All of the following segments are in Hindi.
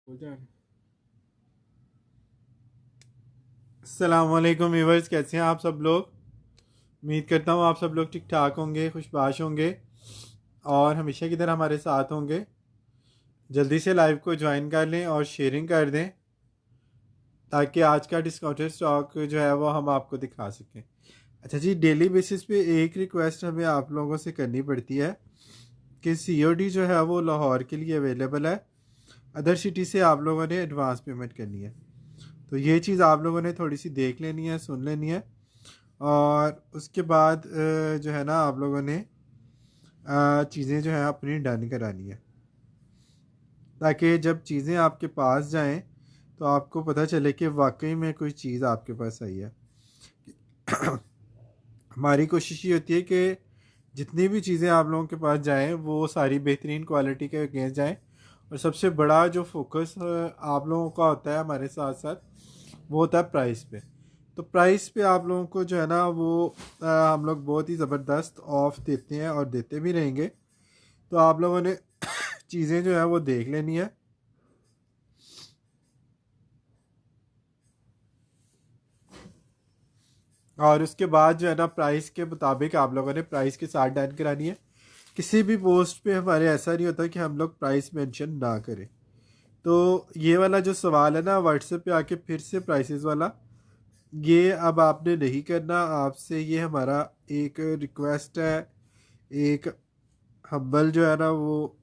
हो जाए। अस्सलामुअलैकुम व्यूवर्स, कैसे हैं आप सब लोग। उम्मीद करता हूँ आप सब लोग ठीक ठाक होंगे, खुशबाश होंगे और हमेशा की तरह हमारे साथ होंगे। जल्दी से लाइव को ज्वाइन कर लें और शेयरिंग कर दें ताकि आज का डिस्काउंटेड स्टॉक जो है वो हम आपको दिखा सकें। अच्छा जी, डेली बेसिस पे एक रिक्वेस्ट हमें आप लोगों से करनी पड़ती है कि सीओडी जो है वो लाहौर के लिए अवेलेबल है। अदर सिटी से आप लोगों ने एडवांस पेमेंट करनी है, तो ये चीज़ आप लोगों ने थोड़ी सी देख लेनी है, सुन लेनी है। और उसके बाद जो है ना आप लोगों ने चीज़ें जो है अपनी डन करानी है ताकि जब चीज़ें आपके पास जाएं तो आपको पता चले कि वाकई में कोई चीज़ आपके पास आई है। हमारी कोशिश ये होती है कि जितनी भी चीज़ें आप लोगों के पास जाएं वो सारी बेहतरीन क्वालिटी के अगेंस्ट जाएं। और सबसे बड़ा जो फोकस आप लोगों का होता है हमारे साथ साथ, वो होता है प्राइस पे। तो प्राइस पे आप लोगों को जो है ना वो हम लोग बहुत ही ज़बरदस्त ऑफ देते हैं और देते भी रहेंगे। तो आप लोगों ने चीज़ें जो है वो देख लेनी है। और उसके बाद जो है ना प्राइस के मुताबिक आप लोगों ने प्राइस के साथ डन करानी है। किसी भी पोस्ट पे हमारे ऐसा नहीं होता कि हम लोग प्राइस मेंशन ना करें। तो ये वाला जो सवाल है ना व्हाट्सएप पे आके फिर से प्राइसेस वाला, ये अब आपने नहीं करना। आपसे ये हमारा एक रिक्वेस्ट है, एक हम्बल जो है ना वो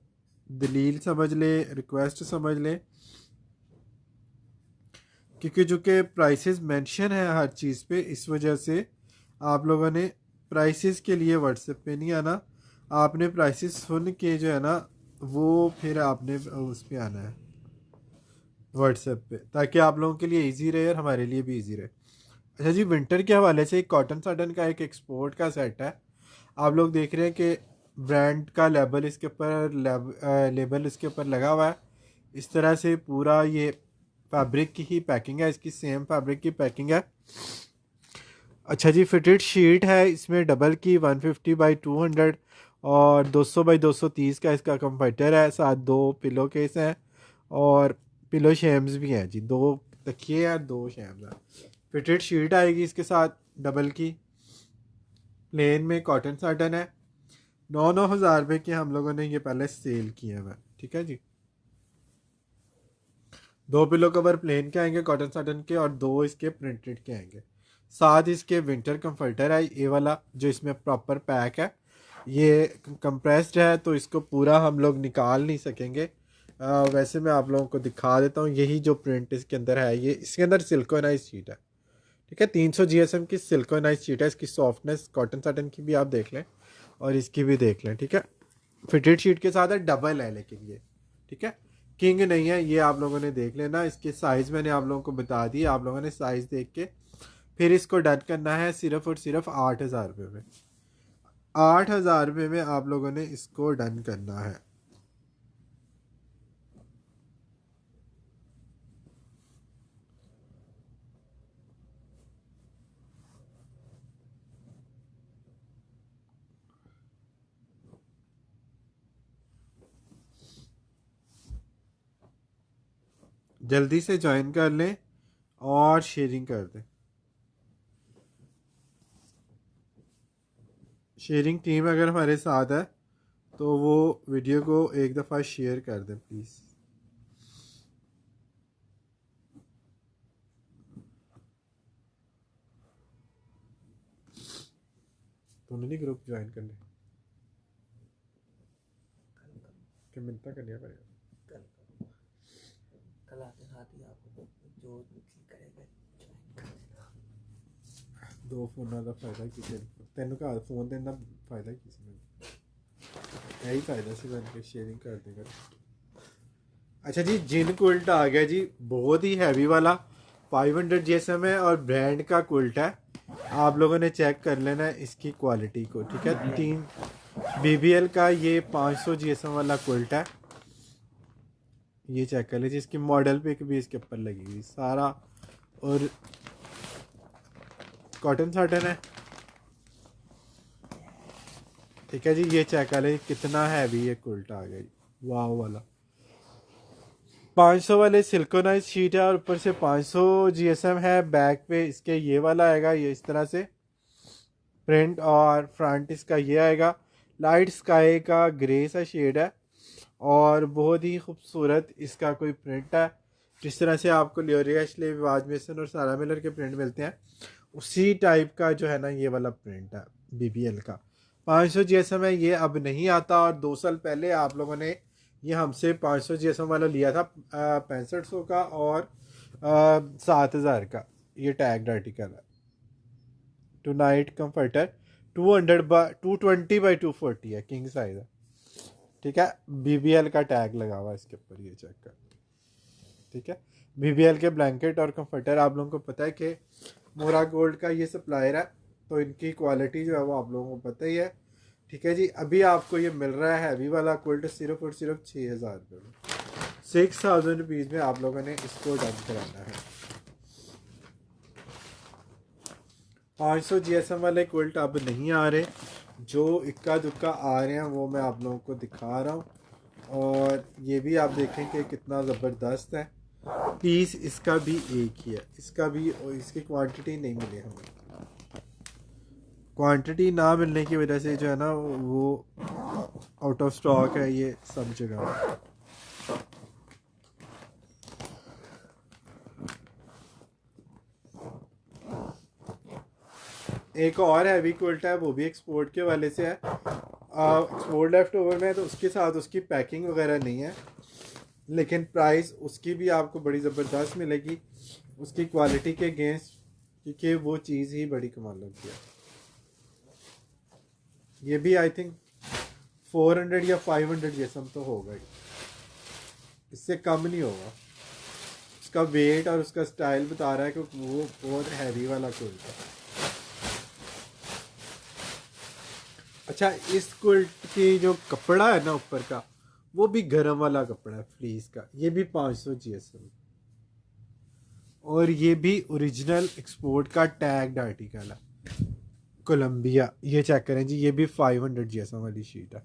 दलील समझ ले, रिक्वेस्ट समझ ले। क्योंकि जो कि प्राइसेस मेंशन है हर चीज़ पे, इस वजह से आप लोगों ने प्राइसेस के लिए व्हाट्सएप पे नहीं आना। आपने प्राइसेस सुन के जो है ना वो फिर आपने उस पे आना है व्हाट्सएप पे, ताकि आप लोगों के लिए इजी रहे और हमारे लिए भी इजी रहे। अच्छा जी, विंटर के हवाले से एक कॉटन साटन का एक एक्सपोर्ट का सेट है। आप लोग देख रहे हैं कि ब्रांड का लेबल इसके ऊपर लेबल इसके ऊपर लगा हुआ है। इस तरह से पूरा ये फैब्रिक की ही पैकिंग है, इसकी सेम फैब्रिक की पैकिंग है। अच्छा जी, फिटेड शीट है इसमें डबल की 150 बाई 200 और 200 बाई 230 का इसका कंफर्टर है। साथ दो पिलो केस हैं और पिलो शेम्स भी हैं जी, दो तकिए हैं, दो शेम्स हैं। फिटेड शीट आएगी इसके साथ डबल की, प्लेन में कॉटन साटन है। 9,000 रुपये के हम लोगों ने ये पहले सेल किया हुआ है, ठीक है जी। दो पिलो कवर प्लेन के आएंगे कॉटन साटन के और दो इसके प्रिंटेड के आएंगे। साथ इसके विंटर कंफर्टर है ये वाला जो इसमें प्रॉपर पैक है। ये कंप्रेस्ड है तो इसको पूरा हम लोग निकाल नहीं सकेंगे। वैसे मैं आप लोगों को दिखा देता हूँ। यही जो प्रिंट इसके अंदर है, ये इसके अंदर सिल्कोनाइज शीट है, ठीक है। 300 GSM की सिल्कोनाइज शीट है। इसकी सॉफ्टनेस कॉटन साटन की भी आप देख लें और इसकी भी देख लें, ठीक है। फिटेड शीट के साथ है, डबल है लेकिन ये, ठीक है। किंग नहीं है, ये आप लोगों ने देख लेना। इसके साइज़ मैंने आप लोगों को बता दिए, आप लोगों ने साइज़ देख के फिर इसको डन करना है सिर्फ और सिर्फ 8,000 रुपये में। 8,000 रुपये में आप लोगों ने इसको डन करना है। जल्दी से ज्वाइन कर लें और शेयरिंग कर दें। शेयरिंग टीम अगर हमारे साथ है तो वो वीडियो को एक दफ़ा शेयर कर दें प्लीज़। तुमने नहीं ग्रुप ज्वाइन करने कि मिलता करनी पड़ेगा। कल आते साथ ही आपको जो करेगा ज्वाइन कर देना। दो फोन का फायदा की तेन घर फोन देने का फायदा की यही फायदा से बन के शेयरिंग कर देगा। अच्छा जी, जिन कुल्ट आ गया जी, बहुत ही हैवी वाला 500 GSM है और ब्रांड का कुल्ट है। आप लोगों ने चेक कर लेना है इसकी क्वालिटी को, ठीक है। 3 BBL का ये 500 GSM वाला कुल्ट है। ये चेक कर लीजिए, इसकी मॉडल पिक भी इसके ऊपर लगी हुई सारा। और कॉटन साटन है, ठीक है जी। ये चेक कर लीजिए कितना हैवी ये कुल्ट आ गया जी, वाह वाला। 500 वाले सिलिकॉनाइज शीट है और ऊपर से 500 जीएसएम है। बैक पे इसके ये वाला आएगा, ये इस तरह से प्रिंट, और फ्रंट इसका ये आएगा। लाइट स्काई का ग्रे सा शेड है और बहुत ही खूबसूरत इसका कोई प्रिंट है। जिस तरह से आपको लियोरिया एशले, वाज मेसन और सारा मिलर के प्रिंट मिलते हैं, उसी टाइप का जो है ना ये वाला प्रिंट है बीबीएल का। 500 जीएसएम है, ये अब नहीं आता। और 2 साल पहले आप लोगों ने ये हमसे 500 जीएसएम वाला लिया था 6500 का और 7000 का। ये टैग्ड आर्टिकल है। टू नाइट कम्फर्टर 220x240 है, किंग साइज है। ठीक है, बीबीएल का टैग लगा हुआ है इसके ऊपर, ये चेक कर। ठीक है, बीबीएल के ब्लैंकेट और कंफर्टर आप लोगों को पता है कि मोरा गोल्ड का ये सप्लायर है, तो इनकी क्वालिटी जो है वो आप लोगों को पता ही है। ठीक है जी, अभी आपको ये मिल रहा है हैवी वाला क्विल्ट सिर्फ और सिर्फ 6000 रुपये में। 6000 रुपीज़ में आप लोगों ने इसको डन कराना है। 500 जीएसएम वाले क्विल्ट अब नहीं आ रहे, जो इक्का दुक्का आ रहे हैं वो मैं आप लोगों को दिखा रहा हूँ। और ये भी आप देखें कि कितना ज़बरदस्त है। पीस इसका भी एक ही है, इसका भी, और इसकी क्वांटिटी नहीं मिली हमें। क्वांटिटी ना मिलने की वजह से जो है ना वो आउट ऑफ स्टॉक है ये सब जगह। एक और हैवी क्विल्ट है, वो भी एक्सपोर्ट के वाले से है। एक्सपोर्ट लेफ्ट ओवर में है, तो उसके साथ उसकी पैकिंग वगैरह नहीं है, लेकिन प्राइस उसकी भी आपको बड़ी ज़बरदस्त मिलेगी उसकी क्वालिटी के अगेंस्ट, क्योंकि वो चीज़ ही बड़ी कमाल लगती है। ये भी आई थिंक 400 या 500 जीएसएम तो होगा ही, इससे कम नहीं होगा। उसका वेट और उसका स्टाइल बता रहा है कि वो बहुत हैवी वाला क्विल्ट है। अच्छा, इस क्विल्ट की जो कपड़ा है ना ऊपर का, वो भी गर्म वाला कपड़ा है फ्लीस का। ये भी 500 जीएसएम और ये भी ओरिजिनल एक्सपोर्ट का टैग्ड आर्टिकल है, कोलंबिया। ये चेक करें जी, ये भी 500 जीएसएम वाली शीट है,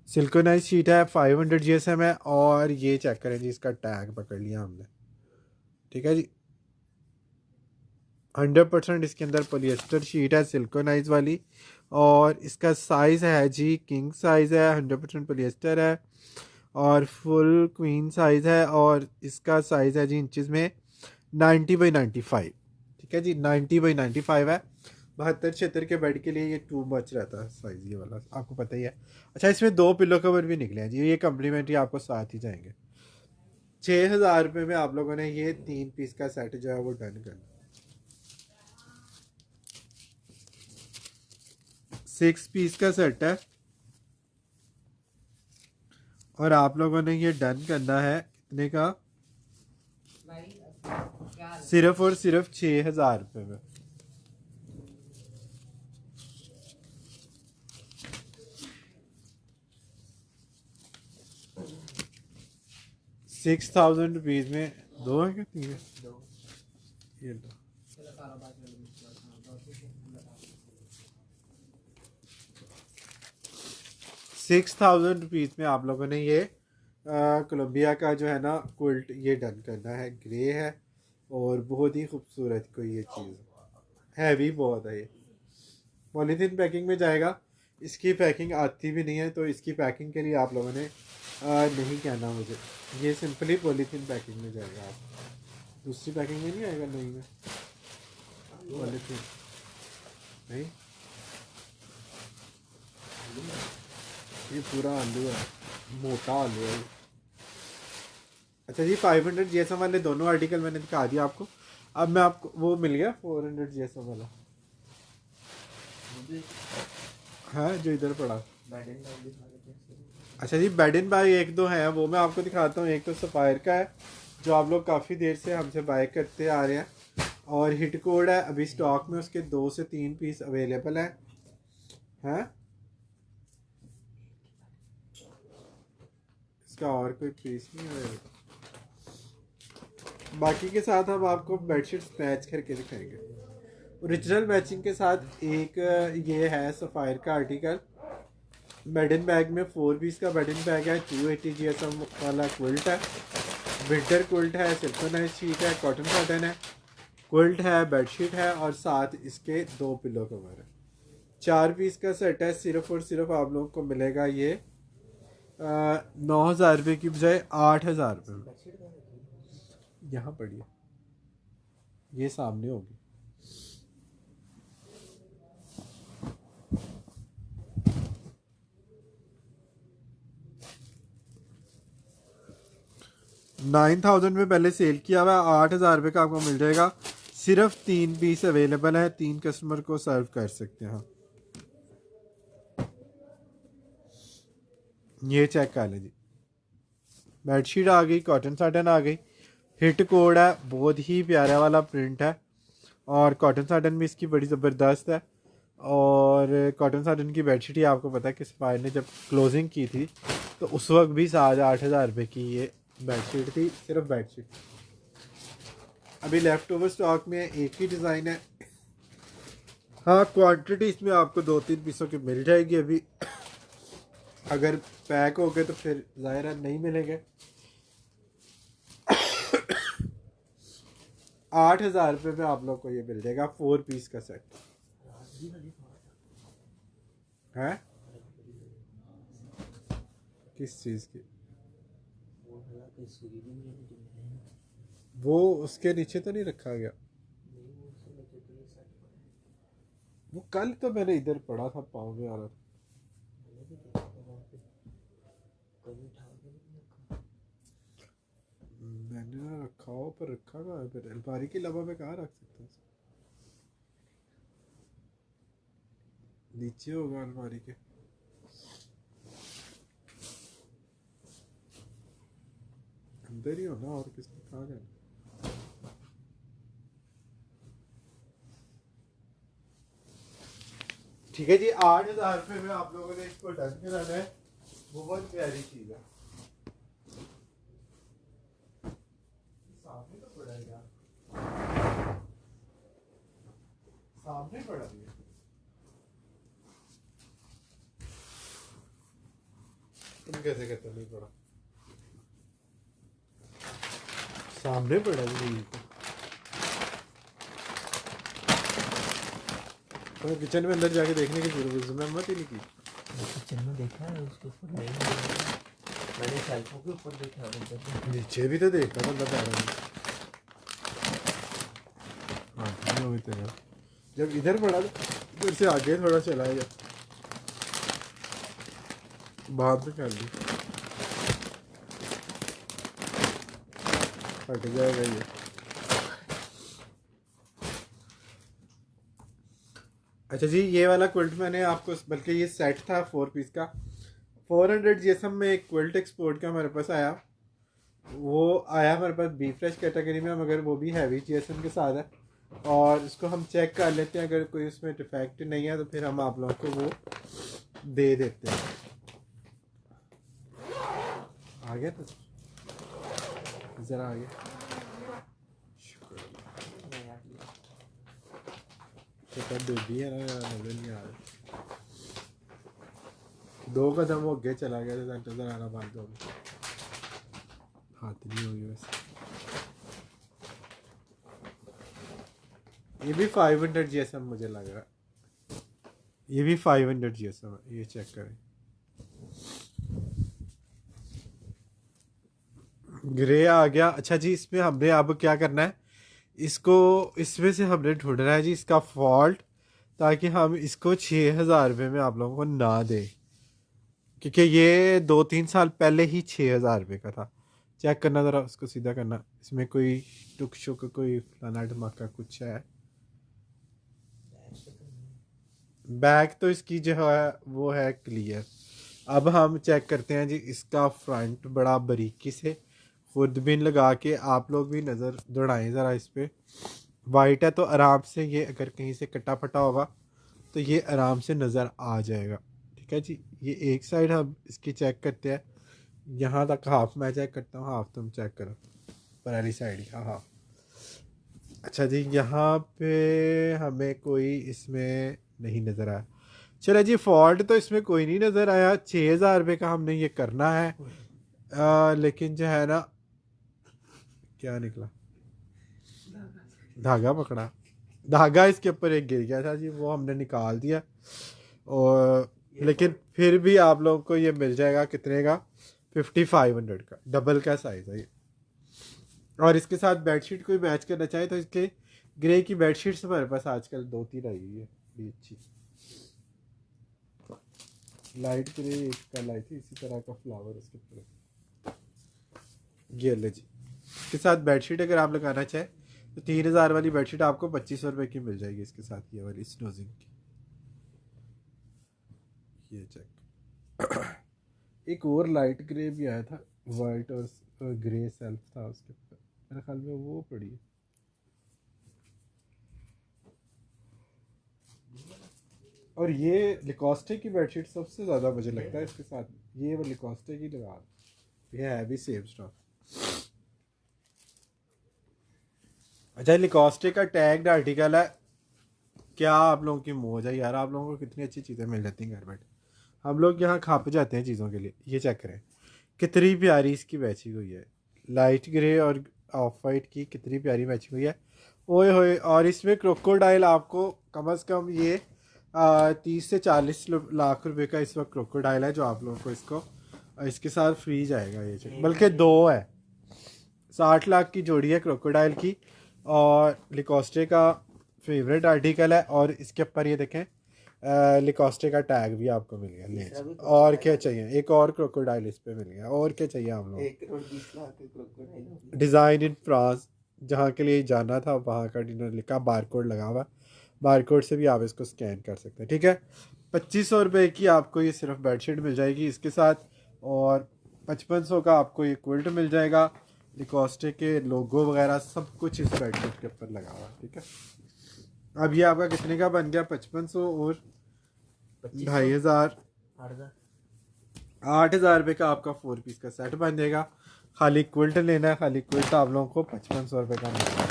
सिलिकॉनाइज शीट है, 500 जीएसएम है। और ये चेक करें जी, इसका टैग पकड़ लिया हमने। ठीक है जी, 100% इसके अंदर पॉलिएस्टर शीट है सिलिकॉनाइज वाली, और इसका साइज़ है जी किंग साइज़ है, 100% पॉलिएस्टर है और फुल क्वीन साइज़ है। और इसका साइज़ है जी इंचज़ में 90x95। ठीक है जी, 90x95 है। 72-76 के बेड के लिए ये टू मच रहता है साइज़, ये वाला आपको पता ही है। अच्छा, इसमें 2 पिलो कवर भी निकले हैं जी, ये कम्प्लीमेंट्री आपको साथ ही जाएंगे। 6000 रुपये में आप लोगों ने ये 3 पीस का सेट जो है वो डन करना। 6 पीस का सेट है और आप लोगों ने ये डन करना है कितने का? सिर्फ और सिर्फ 6000 रुपये में। 6000 रुपीज़ में 2 है क्या 3 है? ये लो। 6000 रुपीज़ में आप लोगों ने ये कोलंबिया का जो है ना क्विल्ट ये डन करना है। ग्रे है और बहुत ही खूबसूरत कोई ये चीज़, हैवी बहुत है। ये पॉलीथीन पैकिंग में जाएगा, इसकी पैकिंग आती भी नहीं है, तो इसकी पैकिंग के लिए आप लोगों ने नहीं कहना मुझे, ये सिंपली पॉलीथीन पैकिंग में जाएगा। आप दूसरी पैकिंग में नहीं आएगा, नहीं में पॉलीथीन नहीं, ये पूरा आलू है, मोटा आलू है। अच्छा जी, 500 जीएसएम वाले दोनों आर्टिकल मैंने दिखा दिया आपको। अब मैं आपको वो मिल गया 400 जीएसएम वाला, हाँ जो इधर पड़ा। अच्छा जी, बेड इन बाय 1-2 हैं, वो मैं आपको दिखाता हूँ। एक तो सफ़ायर का है जो आप लोग काफ़ी देर से हमसे बाय करते आ रहे हैं, और हिट कोड है अभी स्टॉक में, उसके 2 से 3 पीस अवेलेबल हैं। इसका और कोई पीस नहीं है, बाकी के साथ हम आपको बेडशीट्स मैच करके दिखाएंगे ओरिजिनल मैचिंग के साथ। एक ये है सफ़ायर का आर्टिकल, बेड इन बैग में 4 पीस का बेड इन बैग है, 280 जीएसएम वाला क्विल्ट है, विंटर क्विल्ट है, सिल्कन शीट है, कॉटन साटन है, क्विल्ट है, बेडशीट है और साथ इसके 2 पिलो कवर है। 4 पीस का सेट है। सिर्फ और सिर्फ आप लोगों को मिलेगा ये 9,000 रुपये की बजाय 8,000 रुपये में। बेडशीट कहाँ रखी है? यहाँ पड़ी है, ये सामने होगी। $9,000 में पहले सेल किया हुआ है, 8,000 रुपये का आपको मिल जाएगा। सिर्फ 3 पीस अवेलेबल है, 3 कस्टमर को सर्व कर सकते हैं। ये चेक कर लें जी, बेडशीट आ गई, कॉटन साटन आ गई, हिट कोड है, बहुत ही प्यारा वाला प्रिंट है और कॉटन साटन भी इसकी बड़ी ज़बरदस्त है। और कॉटन साटन की बेडशीट ही आपको पता है कि स्पायर ने जब क्लोजिंग की थी तो उस वक्त भी 8,000 रुपये की ये बेडशीट थी, सिर्फ बेडशीट। अभी लेफ़्ट ओवर स्टॉक में एक ही डिज़ाइन है। हाँ, क्वांटिटी इसमें आपको 2-3 पीसों की मिल जाएगी। अभी अगर पैक हो गए तो फिर ज़ाहिर है नहीं मिलेंगे। 8,000 रुपये में आप लोग को ये मिल जाएगा 4 पीस का सेट है। किस चीज़ की? वो उसके नीचे तो नहीं रखा गया? वो कल तो मैंने इधर पढ़ा था, पाँव में आ रहा था। मैंने ना रखा हो, पर रखा कहाँ है? फिर अलमारी की लबा में कहाँ रख सकता हूँ? नीचे होगा अलमारी के। अंदर ही हो ना, और किसने कहाँ जाना? ठीक है जी, 8,000 रुपये में आप लोगों ने इसको डन कराना है। बहुत प्यारी चीज़ है। सामने तो पड़ा है यार, सामने पड़ा है। तुम कैसे कहते नहीं पड़ा? सामने पड़ा है। तो किचन में अंदर जाके देखने की जरूरत ही नहीं की। किचन में देखा है, उसके ऊपर नहीं है। मैंने शेल्फों के ऊपर देखा है, नीचे भी तो देखा बंदा पैरों में। हाँ, नहीं हुई तो यार। जब इधर पड़ा तो इधर से आगे थोड़ा चला गया, बात में कर ली, हट जाएगा ये। अच्छा जी, ये वाला क्विल्ट मैंने आपको, बल्कि ये सेट था 4 पीस का, 400 GSM में एक क्विल्ट एक्सपोर्ट का हमारे पास आया। वो आया हमारे पास बी फ्रेश कैटेगरी में, मगर वो भी हैवी GSM के साथ है। और इसको हम चेक कर लेते हैं, अगर कोई उसमें डिफेक्ट नहीं है तो फिर हम आप लोगों को वो दे देते हैं। आ गया तो ज़रा आ गया, तो बेबी है ना, नजर नहीं आ रहा। 2 कदम वो आगे चला गया तो नजर आना बंद हो गया। हाथ नहीं होगी वैसे। ये भी 500 GSM मुझे लग रहा है। ये भी 500 GSM है, ये चेक करें। ग्रे आ गया। अच्छा जी, इसमें हमने अब क्या करना है, इसको इसमें से हमने ढूंढना है जी इसका फॉल्ट, ताकि हम इसको 6,000 रुपये में आप लोगों को ना दें, क्योंकि ये 2-3 साल पहले ही 6,000 रुपये का था। चेक करना ज़रा, उसको सीधा करना, इसमें कोई टुक शुक कोई फलाना धमाका कुछ है? बैक तो इसकी जो है वो है क्लियर। अब हम चेक करते हैं जी इसका फ्रंट, बड़ा बारीकी से खुरदबीन लगा के आप लोग भी नज़र दौड़ाएं ज़रा इस पर। वाइट है तो आराम से, ये अगर कहीं से कटा फटा होगा तो ये आराम से नज़र आ जाएगा। ठीक है जी, ये एक साइड हम इसकी चेक करते हैं। यहाँ तक हाफ मैं चेक करता हूँ, हाफ तुम चेक करो, पराली साइड ही। हाँ हाँ, अच्छा जी, यहाँ पे हमें कोई इसमें नहीं नज़र आया। चलो जी, फॉल्ट तो इसमें कोई नहीं नज़र आया। 6,000 रुपये का हमने ये करना है। लेकिन जो है ना, क्या निकला? धागा पकड़ा। धागा इसके ऊपर एक गिर गया था जी, वो हमने निकाल दिया। और लेकिन फिर भी आप लोगों को ये मिल जाएगा कितने का? 5500 का, डबल का साइज है ये। और इसके साथ बेडशीट कोई मैच करना चाहे तो इसके ग्रे की बेडशीट्स हमारे पास आजकल 2-3 आई हुई है, बड़ी अच्छी। लाइट ग्रे एक कल आई थी इसी तरह का फ्लावर उसके ऊपर। ये ले जी, इसके साथ बेडशीट अगर आप लगाना चाहें तो 3000 वाली बेडशीट आपको 2500 रुपये की मिल जाएगी इसके साथ, ये वाली स्नोजिंग की। ये चेक। एक और लाइट ग्रे भी आया था, वाइट और ग्रे सेल्फ था उसके ऊपर, मेरे ख्याल में वो पड़ी है। और ये लिकोस्टे की बेडशीट सबसे ज़्यादा मुझे लगता है इसके साथ, ये वो लिकोस्टे की लगा, ये है भी सेम स्टॉक। अच्छा, लिकोस्टे का टैग्ड आर्टिकल है, क्या आप लोगों की मौज है यार, आप लोगों को कितनी अच्छी चीज़ें मिल जाती हैं घर बैठे। हम लोग यहाँ खाप जाते हैं चीज़ों के लिए। ये चेक करें कितनी प्यारी इसकी मैचिंग हुई है, लाइट ग्रे और ऑफ वाइट की कितनी प्यारी मैचिंग हुई है। ओए होए, और इसमें क्रोकोडाइल आपको कम से कम ये 30 से 40 लाख रुपए का इस वक्त क्रोकोडाइल है जो आप लोगों को इसको इसके साथ फ्री जाएगा ये चेक, बल्कि 2 है। 60 लाख की जोड़ी है क्रोकोडाइल की, और लिकोस्टे का फेवरेट आर्टिकल है। और इसके ऊपर ये देखें लिकोस्टे का टैग भी आपको मिल गया ले। और क्या चाहिए, एक और क्रोकोडाइल इस पे मिल गया, और क्या चाहिए आप लोग? 1 crore 20 lakh design in France, जहाँ के लिए जाना था वहाँ का डिनर लिखा, बारकोड लगा हुआ, बारकोड से भी आप इसको स्कैन कर सकते हैं। ठीक है, 2500 रुपये की आपको ये सिर्फ बेडशीट मिल जाएगी इसके साथ, और 5500 का आपको ये क्विल्ट मिल जाएगा। लिकोस्टे के लोगो वगैरह सब कुछ इस बेडशीट के ऊपर लगा हुआ। ठीक है, अब ये आपका कितने का बन गया? 5500 और 2500, 8000 रुपये का आपका 4 पीस का सेट बन जाएगा। खाली क्विल्ट लेना है, खाली क्विल्ट आप लोगों को 5500 रुपये का मिलेगा।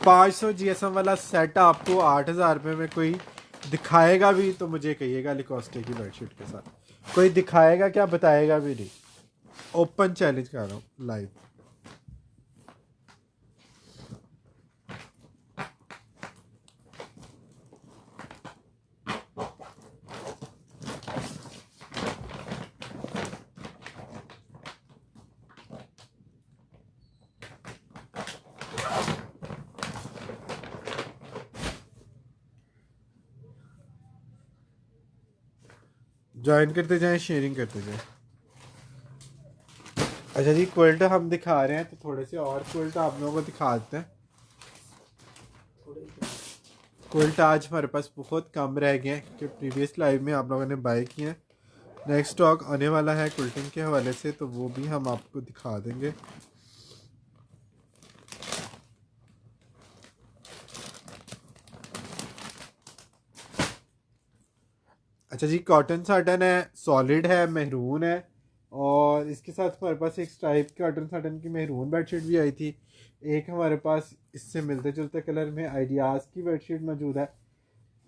500 GSM वाला सेट आपको 8000 रुपये में कोई दिखाएगा भी तो मुझे कहिएगा, लिकोस्टे की बेडशीट के साथ कोई दिखाएगा क्या? बताएगा भी नहीं। ओपन चैलेंज कर रहा हूँ लाइव। ज्वाइन करते जाएं, शेयरिंग करते जाएं। अच्छा जी, क्विल्ट हम दिखा रहे हैं तो थोड़े से और क्विल्ट आप लोगों को दिखा देते हैं। क्विल्ट आज हमारे पास बहुत कम रह गए हैं क्योंकि प्रीवियस लाइव में आप लोगों ने बाय किए हैं। नेक्स्ट स्टॉक आने वाला है क्विल्टिंग के हवाले से, तो वो भी हम आपको दिखा देंगे। अच्छा जी, कॉटन साटन है, सॉलिड है, महरून है, और इसके साथ हमारे पास एक स्ट्राइप कॉटन साटन की महरून बेडशीट भी आई थी। एक हमारे पास इससे मिलते जुलते कलर में आइडियाज़ की बेडशीट मौजूद है।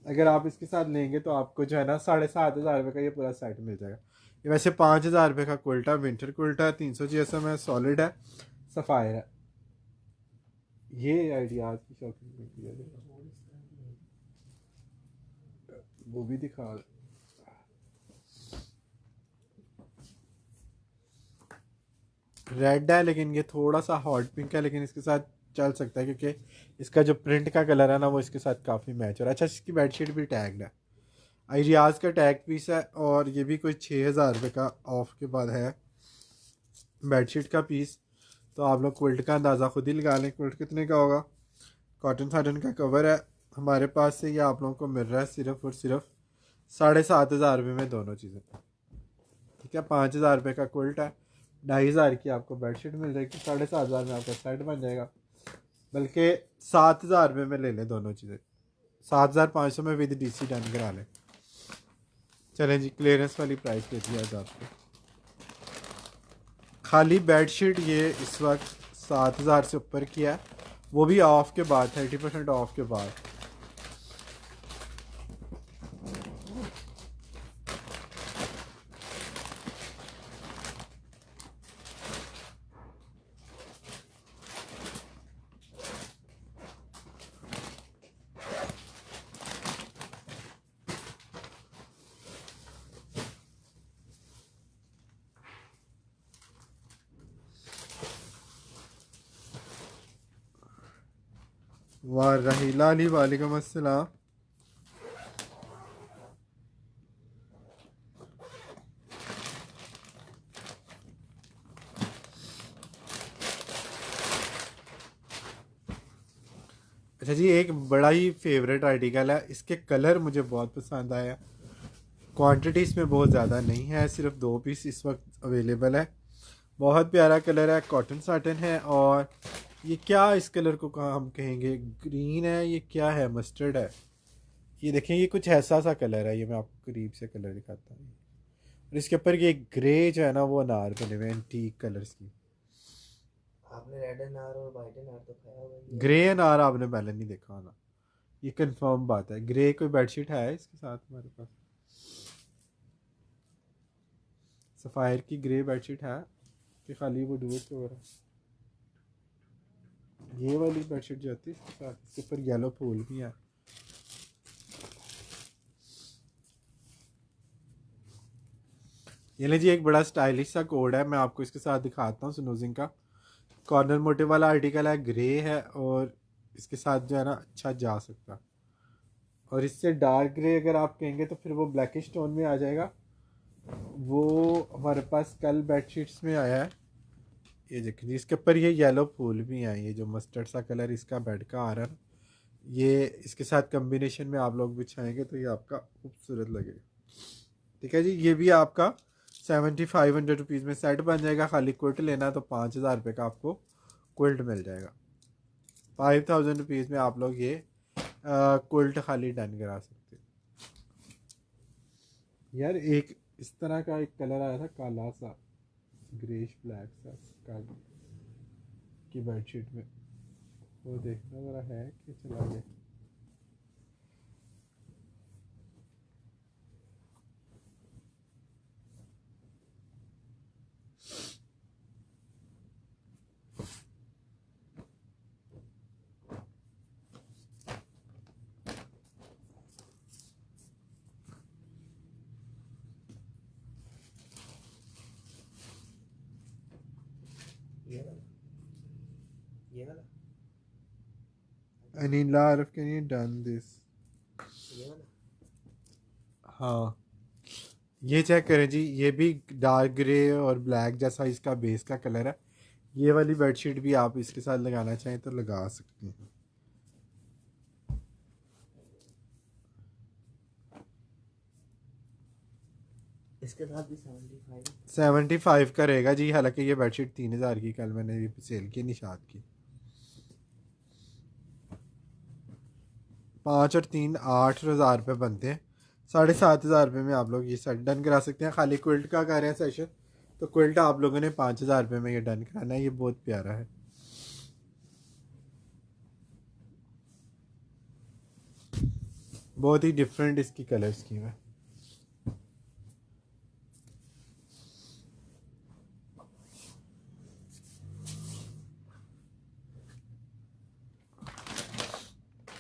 अगर आप इसके साथ लेंगे तो आपको जो है ना 7500 रुपये का ये पूरा सेट मिल जाएगा। ये वैसे 5000 रुपये का क्विल्ट है, विंटर क्विल्ट है, 300 GSM है, सॉलिड है, सफ़ायर है। ये आइडियाज़ की शॉपिंग वो भी दिखा। रेड है लेकिन ये थोड़ा सा हॉट पिंक है, लेकिन इसके साथ चल सकता है क्योंकि इसका जो प्रिंट का कलर है ना वो इसके साथ काफ़ी मैच हो रहा है। अच्छा, इसकी बेडशीट भी टैग्ड है, आइडियाज़ का टैग पीस है, और ये भी कोई 6000 रुपये का ऑफ के बाद है बेडशीट का पीस। तो आप लोग क्विल्ट का अंदाज़ा खुद ही लगा लें, क्विल्ट कितने का होगा। कॉटन साटन का कवर है हमारे पास से, ये आप लोगों को मिल रहा है सिर्फ और सिर्फ 7500 रुपये में दोनों चीज़ें। ठीक है, 5000 रुपये का क्विल्ट है, 2500 की आपको बेडशीट मिल जाएगी, 7500 में आपका सेट बन जाएगा। बल्कि 7000 रुपये में ले लें दोनों चीज़ें, 7500 में विद DC डन करा लें। चलें जी, क्लियरेंस वाली प्राइस देती है आपको। खाली बेडशीट ये इस वक्त 7000 से ऊपर की है, वो भी ऑफ के बाद, 30% ऑफ के बाद। वाह रहीला अली वालेकुम अस्सलाम। अच्छा जी, एक बड़ा ही फेवरेट आर्टिकल है, इसके कलर मुझे बहुत पसंद आया। क्वांटिटी इसमें बहुत ज़्यादा नहीं है, सिर्फ 2 पीस इस वक्त अवेलेबल है। बहुत प्यारा कलर है, कॉटन साटन है। और ये क्या, इस कलर को कहाँ हम कहेंगे, ग्रीन है, ये क्या है, मस्टर्ड है। ये देखें, ये कुछ ऐसा सा कलर है, ये मैं आपको करीब से कलर दिखाता हूँ। और इसके ऊपर ये ग्रे जो है ना, वो अनार बने हुए हैं एंटीक कलर्स की। आपने रेड अनार और वाइट अनार तो खाया होगा, ये ग्रे अनार आपने पहले नहीं देखा होना, ये कंफर्म बात है। ग्रे कोई बेडशीट है इसके साथ हमारे पास, सफ़ायर की ग्रे बेडशीट है कि खाली वो डूब वगैरह। ये वाली बेडशीट जो आती है इसके साथ, इसके ऊपर येलो फूल भी है। ये लीजिए, एक बड़ा स्टाइलिश सा कोड है, मैं आपको इसके साथ दिखाता हूँ स्नूजिंग का। कॉर्नर मोटिव वाला आर्टिकल है, ग्रे है, और इसके साथ जो है ना अच्छा जा सकता। और इससे डार्क ग्रे अगर आप कहेंगे तो फिर वो ब्लैकिश टोन में आ जाएगा। वो हमारे पास कल बेडशीट्स में आया है। ये देखिए जी, इसके ऊपर ये येलो फूल भी हैं, ये जो मस्टर्ड सा कलर इसका बेड का आ रहा है, ये इसके साथ कम्बिनेशन में आप लोग बिछाएंगे तो ये आपका खूबसूरत लगेगा। ठीक है जी, ये भी आपका 7500 रुपीज़ में सेट बन जाएगा। खाली क्विल्ट लेना तो 5000 रुपये का आपको क्विल्ट मिल जाएगा। 5000 रुपीज़ में आप लोग ये क्विल्ट खाली डन करा सकते हैं। यार एक इस तरह का एक कलर आया था, काला सा, ग्रेश ब्लैक सा काली की बेडशीट में, वो देखना ज़रा है कि चला गया। ये वाला, ये वाला, Anila Aaraf can you done this. ये वाला। हाँ, ये चेक करें जी, ये भी डार्क ग्रे और ब्लैक जैसा इसका बेस का कलर है। ये वाली बेडशीट भी आप इसके साथ लगाना चाहें तो लगा सकते हैं। इसके साथ भी 75। 75 का रहेगा जी। हालांकि ये बेडशीट 3000 की कल मैंने ये सेल की, निशात की। 5 और 3 8 हज़ार रुपये बनते हैं। 7500 रुपये में आप लोग ये सेट डन करा सकते हैं। खाली क्विल्ट का कर रहे हैं सेशन, तो क्विल्ट आप लोगों ने 5000 रुपये में ये डन कराना है। ये बहुत प्यारा है। बहुत ही डिफरेंट इसकी कलर स्कीम है।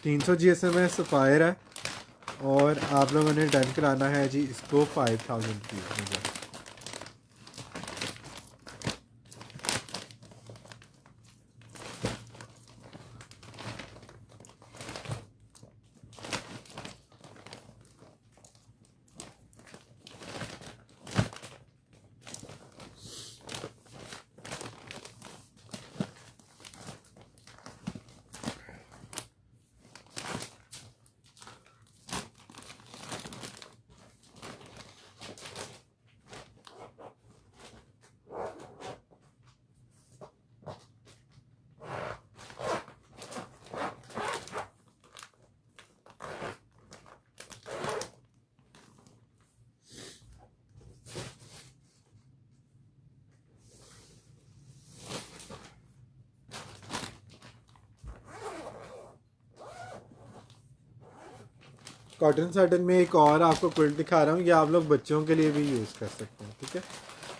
$300 में सफ़ायर है, और आप लोगों ने डन कराना है जी इसको 5000 रुपीज़ में। कॉटन साटन में एक और आपको क्विल्ट दिखा रहा हूँ, ये आप लोग बच्चों के लिए भी यूज़ कर सकते हैं। ठीक है,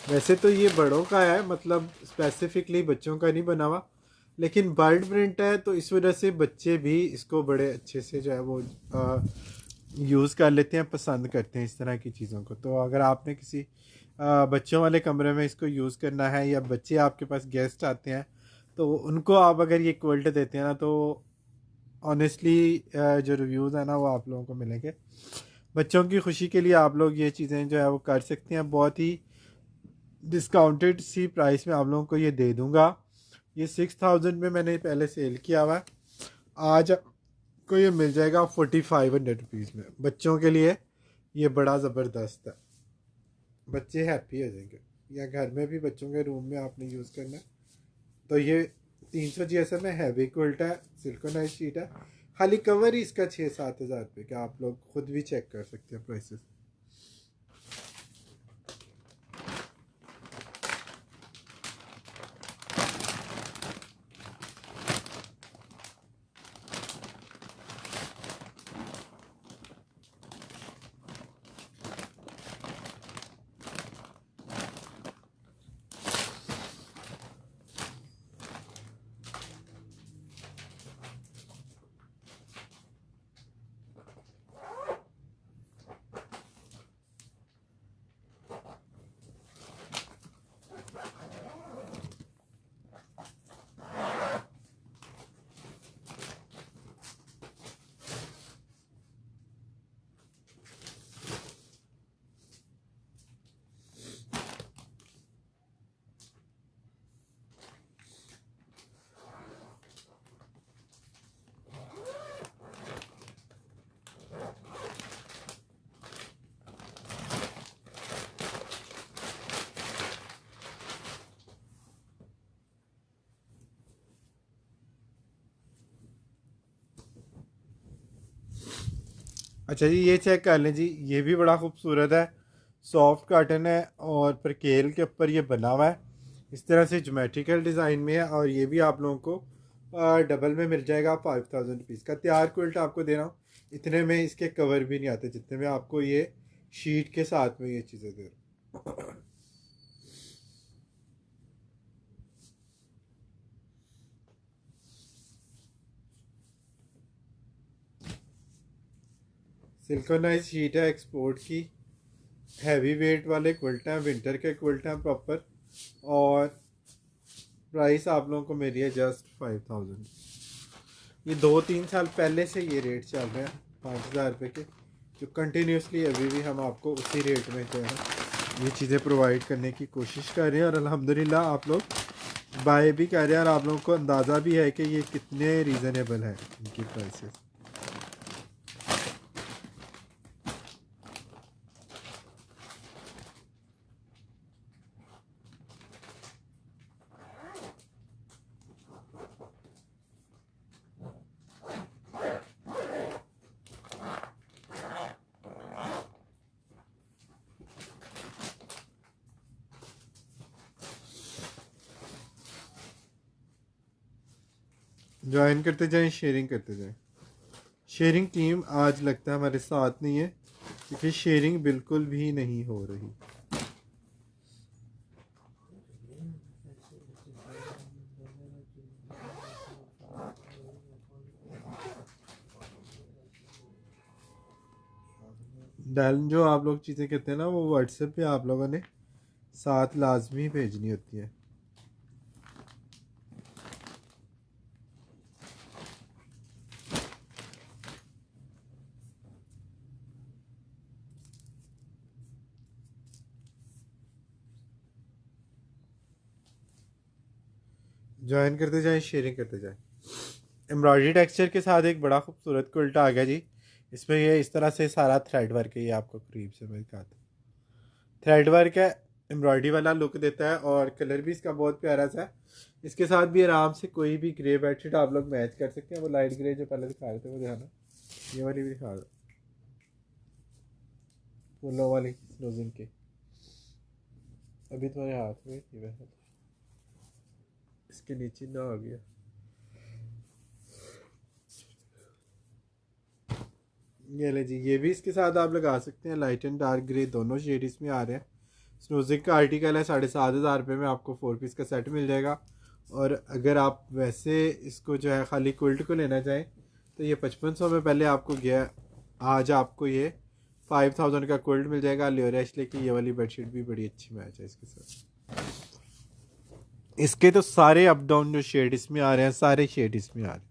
वैसे तो ये बड़ों का है, मतलब स्पेसिफिकली बच्चों का नहीं बना हुआ, लेकिन बर्ड प्रिंट है तो इस वजह से बच्चे भी इसको बड़े अच्छे से जो है वो यूज़ कर लेते हैं, पसंद करते हैं इस तरह की चीज़ों को। तो अगर आपने किसी बच्चों वाले कमरे में इसको यूज़ करना है, या बच्चे आपके पास गेस्ट आते हैं, तो उनको आप अगर ये क्विल्ट देते हैं ना, तो ऑनेस्टली जो रिव्यूज़ है ना वो आप लोगों को मिलेंगे। बच्चों की खुशी के लिए आप लोग ये चीज़ें जो है वो कर सकते हैं। बहुत ही डिस्काउंटेड सी प्राइस में आप लोगों को ये दे दूंगा। ये 6000 में मैंने पहले सेल किया हुआ है, आज को ये मिल जाएगा 4500 रुपीज़ में। बच्चों के लिए ये बड़ा ज़बरदस्त है, बच्चे हैप्पी हो जाएंगे। या घर में भी बच्चों के रूम में आपने यूज़ करना है तो ये 300 GSM में हैवी क्विल्ट है, सिलिकॉनाइज शीट है। खाली कवर ही इसका 6-7 हज़ार रुपये का, आप लोग खुद भी चेक कर सकते हैं प्राइसेस। अच्छा जी, ये चेक कर लें जी, ये भी बड़ा खूबसूरत है, सॉफ्ट काटन है और परकेल के ऊपर ये बना हुआ है। इस तरह से ज्योमेट्रिकल डिज़ाइन में है और ये भी आप लोगों को डबल में मिल जाएगा 5000 रुपीज़ का। तैयार क्विल्ट आपको दे रहा हूँ, इतने में इसके कवर भी नहीं आते जितने में आपको ये शीट के साथ में ये चीज़ें दे रहा हूँ। सिलिकॉनाइज शीट है एक्सपोर्ट की, हैवी वेट वाले क्विल्ट हैं, विंटर के क्विल्ट हैं प्रॉपर। और प्राइस आप लोगों को मेरी है जस्ट 5000। ये 2-3 साल पहले से ये रेट चल रहे हैं 5000 रुपये के, जो कंटिन्यूसली अभी भी हम आपको उसी रेट में जो है ये चीज़ें प्रोवाइड करने की कोशिश कर रहे हैं। और अल्हम्दुलिल्लाह आप लोग बाय भी कर रहे हैं और आप लोगों को अंदाज़ा भी है कि ये कितने रीज़नेबल है इनकी प्राइसेस। ज्वाइन करते जाएं, शेयरिंग करते जाएं। शेयरिंग टीम आज लगता है हमारे साथ नहीं है, क्योंकि शेयरिंग बिल्कुल भी नहीं हो रही। डैल जो आप लोग चीज़ें कहते हैं ना, वो व्हाट्सएप पे आप लोगों ने साथ लाजमी भेजनी होती है। ज्वाइन करते जाएं, शेयरिंग करते जाएं। एम्ब्रॉयडरी टेक्सचर के साथ एक बड़ा खूबसूरत कुल्टा आ गया जी। इसमें ये इस तरह से सारा थ्रेड वर्क है, ये आपको करीब से मैं दिखाता हूँ। थ्रेड वर्क है, एम्ब्रॉयडरी वाला लुक देता है और कलर भी इसका बहुत प्यारा सा है। इसके साथ भी आराम से कोई भी ग्रे बेडशीट आप लोग मैच कर सकते हैं। वो लाइट ग्रे जो पहले दिखा रहे थे वो दिखाना, ये वाली भी दिखा दो, फूलों वाली स्नोजिंग की। अभी तुम्हारे हाथ में थी वैसे, इसके नीचे ना आ गया। ये ले जी, ये भी इसके साथ आप लगा सकते हैं। लाइट एंड डार्क ग्रे दोनों शेड इसमें आ रहे हैं। स्नोजिक का आर्टिकल है, 7500 में आपको 4 पीस का सेट मिल जाएगा। और अगर आप वैसे इसको जो है खाली क्विल्ट को लेना चाहें तो ये 5500 में पहले आपको गया, आज आपको ये 5000 का क्विल्ट मिल जाएगा। लियोरा एशले की ये वाली बेडशीट भी बड़ी अच्छी मैच है इसके साथ। इसके तो सारे अप डाउन जो शेड इसमें आ रहे हैं, सारे शेड इसमें आ रहे हैं।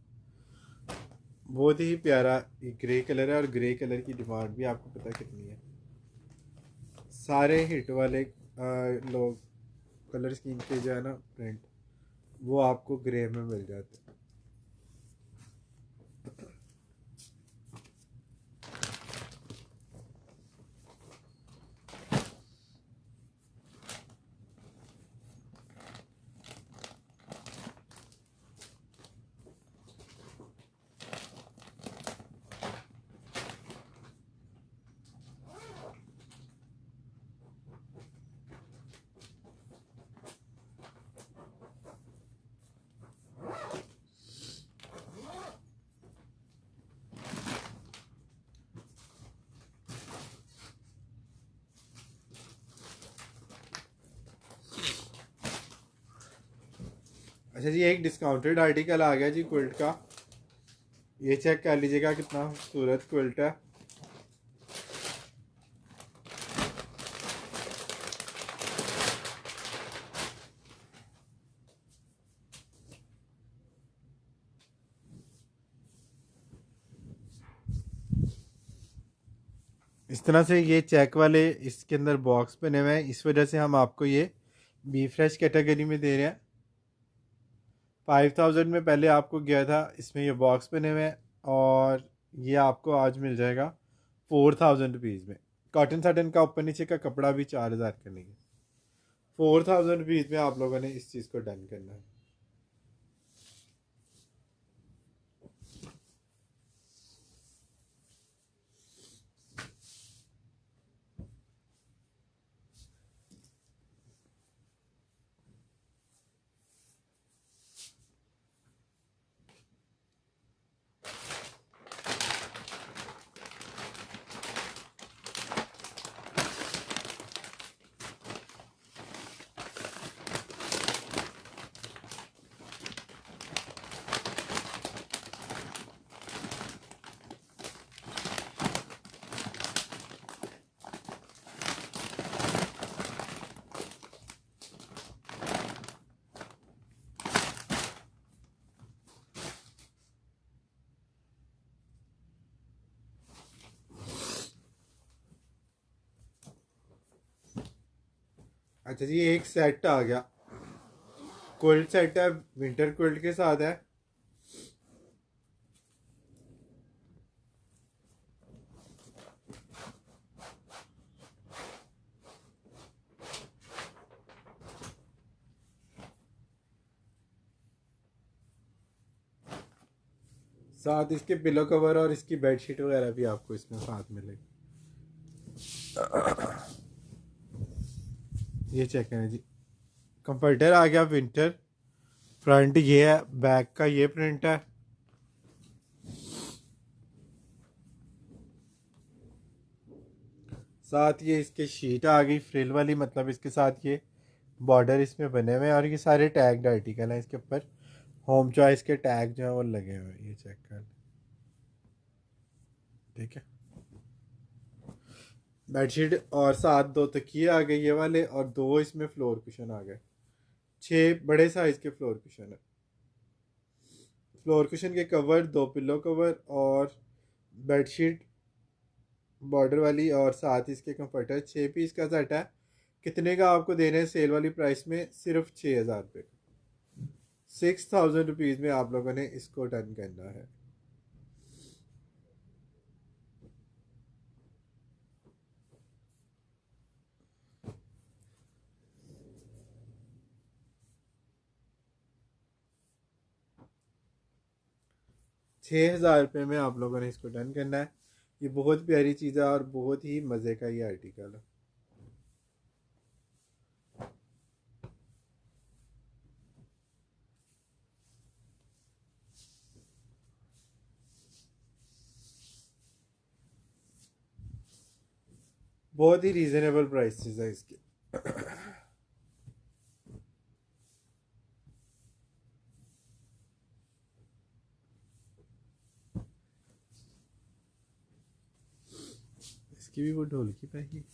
बहुत ही प्यारा ग्रे कलर है, और ग्रे कलर की डिमांड भी आपको पता कितनी है। सारे हिट वाले लोग कलर स्कीम के जो है ना प्रिंट, वो आपको ग्रे में मिल जाते हैं। अच्छा जी, एक डिस्काउंटेड आर्टिकल आ गया जी क्विल्ट का। ये चेक कर लीजिएगा कितना खूबसूरत क्विल्ट है। इस तरह से ये चेक वाले इसके अंदर बॉक्स बने हुए हैं, इस वजह से हम आपको ये बी फ्रेश कैटेगरी में दे रहे हैं। 5000 में पहले आपको गया था, इसमें ये बॉक्स बने हुए हैं, और ये आपको आज मिल जाएगा 4000 रुपीज़ में। कॉटन साटन का ऊपर नीचे का कपड़ा भी 4000 का नहीं है। 4000 रुपीज़ में आप लोगों ने इस चीज़ को डन करना है। अच्छा जी, एक सेट आ गया, क्विल्ट सेट है, विंटर क्विल्ट के साथ है। साथ इसके पिलो कवर और इसकी बेडशीट वगैरह भी आपको इसमें साथ मिलेगी। ये चेक करें जी, कंफर्टर आ गया विंटर। फ्रंट ये है, बैक का ये प्रिंट है। साथ ये इसके शीट आ गई फ्रिल वाली, मतलब इसके साथ ये बॉर्डर इसमें बने हुए हैं, और ये सारे टैग्ड आर्टिकल हैं। इसके ऊपर होम चॉइस के टैग जो है वो लगे हुए हैं, ये चेक कर लें। ठीक है, बेडशीट और साथ दो तकिए आ गए ये वाले, और दो इसमें फ्लोर कुशन आ गए। 6 बड़े साइज के फ्लोर कुशन है। फ्लोर कुशन के कवर, दो पिलो कवर और बेडशीट बॉर्डर वाली, और साथ इसके कंफर्टर। 6 पीस का सेट है। कितने का आपको दे रहे हैं सेल वाली प्राइस में? सिर्फ 6000 रुपये का। 6000 रुपीज़ में आप लोगों ने इसको डन करना है। ₹6000 में आप लोगों ने इसको डन करना है। ये बहुत प्यारी चीज़ है और बहुत ही मज़े का ये आर्टिकल है। बहुत ही रीज़नेबल प्राइसेस है इसके। इसकी भी वो ढोलकी पाएगी।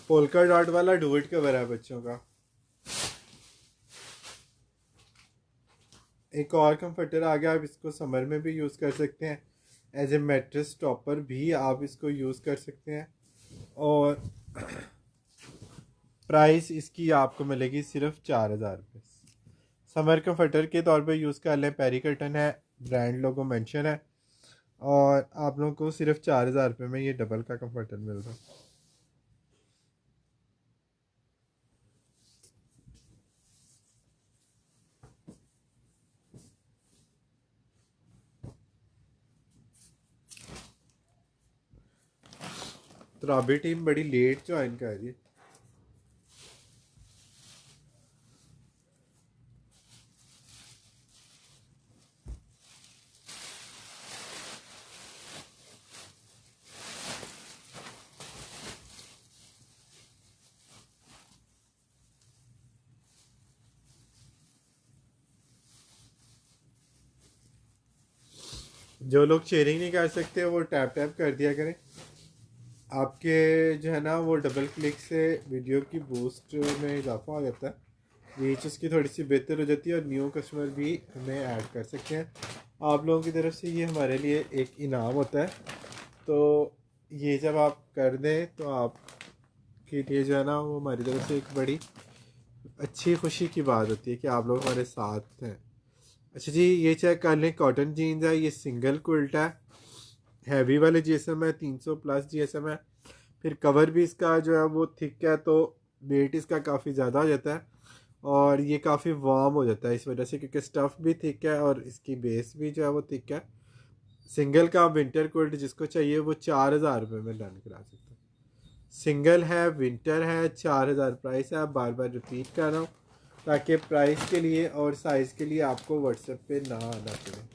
पोल्का डॉट वाला डुएट कवर है बच्चों का। एक और कंफर्टर आ गया, आप इसको समर में भी यूज़ कर सकते हैं, एज ए मैट्रेस टॉपर भी आप इसको यूज़ कर सकते हैं। और प्राइस इसकी आपको मिलेगी सिर्फ 4000 रुपये। समर कंफर्टर के तौर पे यूज़ कर लें, पेरी कर्टन है, ब्रांड लोगो मेंशन है, और आप लोगों को सिर्फ 4000 रुपये में ये डबल का कंफर्टर मिल रहा है। तराबी टीम बड़ी लेट ज्वाइन कर रही है। जो लोग शेयरिंग नहीं कर सकते वो टैप टैप कर दिया करें, आपके जो है ना वो डबल क्लिक से वीडियो की बूस्ट में इजाफा हो जाता है, रीच उसकी थोड़ी सी बेहतर हो जाती है, और न्यू कस्टमर भी हमें ऐड कर सकते हैं। आप लोगों की तरफ से ये हमारे लिए एक इनाम होता है, तो ये जब आप कर दें तो आपके लिए जो है ना वो हमारी तरफ से एक बड़ी अच्छी खुशी की बात होती है कि आप लोग हमारे साथ हैं। अच्छा जी, ये चेक कर लें, कॉटन जीन्स है, ये सिंगल क्विल्ट है, हैवी वाले जीएसएम है, 300 प्लस जीएसएम है, फिर कवर भी इसका जो है वो थिक है, तो वेट इसका काफ़ी ज़्यादा हो जाता है, और ये काफ़ी वार्म हो जाता है इस वजह से, क्योंकि स्टफ़ भी थिक है और इसकी बेस भी जो है वो थिक है। सिंगल का विंटर कोट जिसको चाहिए वो 4000 रुपये में डन करा सकते हैं। सिंगल है, विंटर है, 4000 प्राइस है। बार बार रिपीट कर रहा हूँ ताकि प्राइस के लिए और साइज़ के लिए आपको व्हाट्सएप पे ना आना पड़े।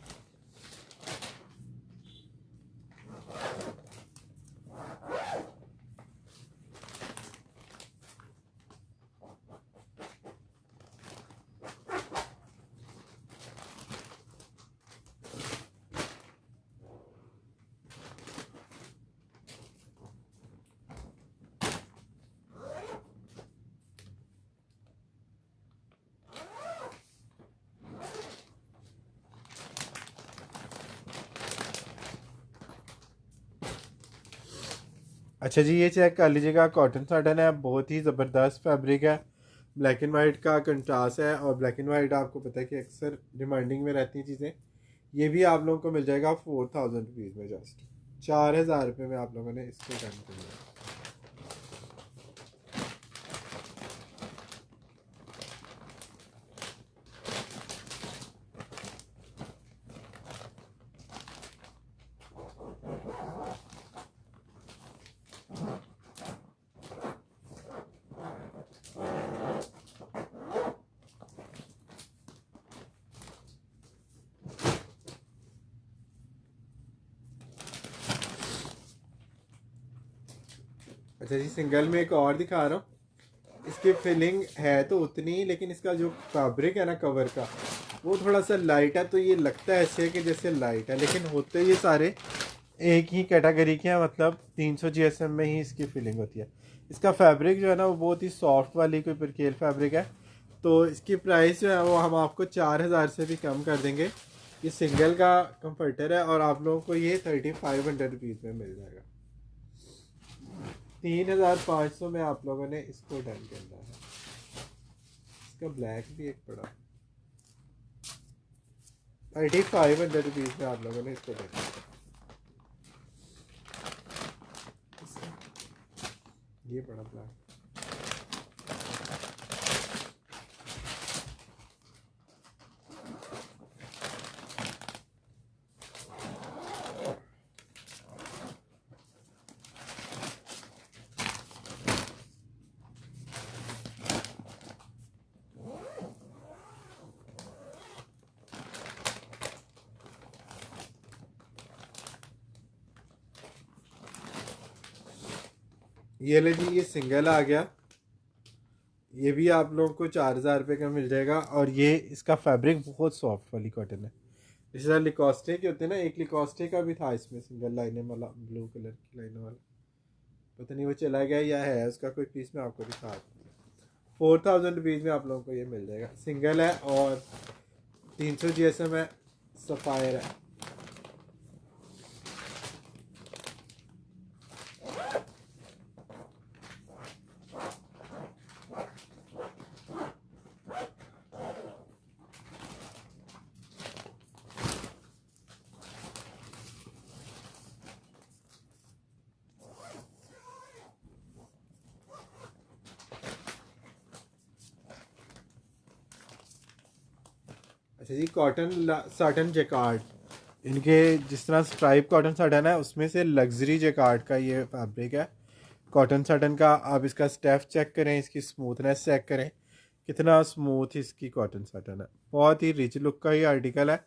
अच्छा जी, ये चेक कर लीजिएगा, कॉटन साटन है, बहुत ही ज़बरदस्त फैब्रिक है, ब्लैक एंड वाइट का कंट्रास्ट है, और ब्लैक एंड वाइट आपको पता है कि अक्सर डिमांडिंग में रहती हैं चीज़ें। ये भी आप लोगों को मिल जाएगा 4000 रुपीज़ में, जस्ट 4000 रुपये में आप लोगों ने इसको डन कर लिया। अच्छा जी, सिंगल में एक और दिखा रहा हूँ, इसकी फिलिंग है तो उतनी, लेकिन इसका जो फैब्रिक है ना कवर का वो थोड़ा सा लाइट है, तो ये लगता है ऐसे कि जैसे लाइट है, लेकिन होते ये सारे एक ही कैटेगरी के हैं, मतलब 300 जीएसएम में ही इसकी फिलिंग होती है। इसका फैब्रिक जो है ना वो बहुत ही सॉफ्ट वाली कोई परकेल फैब्रिक है, तो इसकी प्राइस जो है वो हम आपको 4000 से भी कम कर देंगे। ये सिंगल का कंफर्टर है और आप लोगों को ये 3500 रुपीज़ में मिल जाएगा। 3500 में आप लोगों ने इसको डन करना है। इसका ब्लैक भी एक पड़ा, 3500 रुपीज़ में आप लोगों ने इसको डन करना है। ये पड़ा ब्लैक। ये ले जी, ये सिंगल आ गया, ये भी आप लोगों को 4000 रुपये का मिल जाएगा, और ये इसका फैब्रिक बहुत सॉफ्ट वाली कॉटन है। इसी तरह लिकोस्टे के होते हैं ना, एक लिकोस्टे का भी था इसमें सिंगल लाइनें वाला, ब्लू कलर की लाइनों वाला, पता नहीं वो चला गया या है उसका कोई पीस, मैं आपको दिखा दूँ। 4000 रुपीज़ में आप लोगों को ये मिल जाएगा। सिंगल है और 300 GSM है, सफ़ायर है। अच्छा जी, कॉटन साटन जैकार्ड, इनके जिस तरह स्ट्राइप कॉटन साटन है उसमें से लग्जरी जैकार्ड का ये फैब्रिक है। कॉटन साटन का आप इसका स्टेफ चेक करें, इसकी स्मूथनेस चेक करें, कितना स्मूथ इसकी कॉटन साटन है। बहुत ही रिच लुक का ये आर्टिकल है,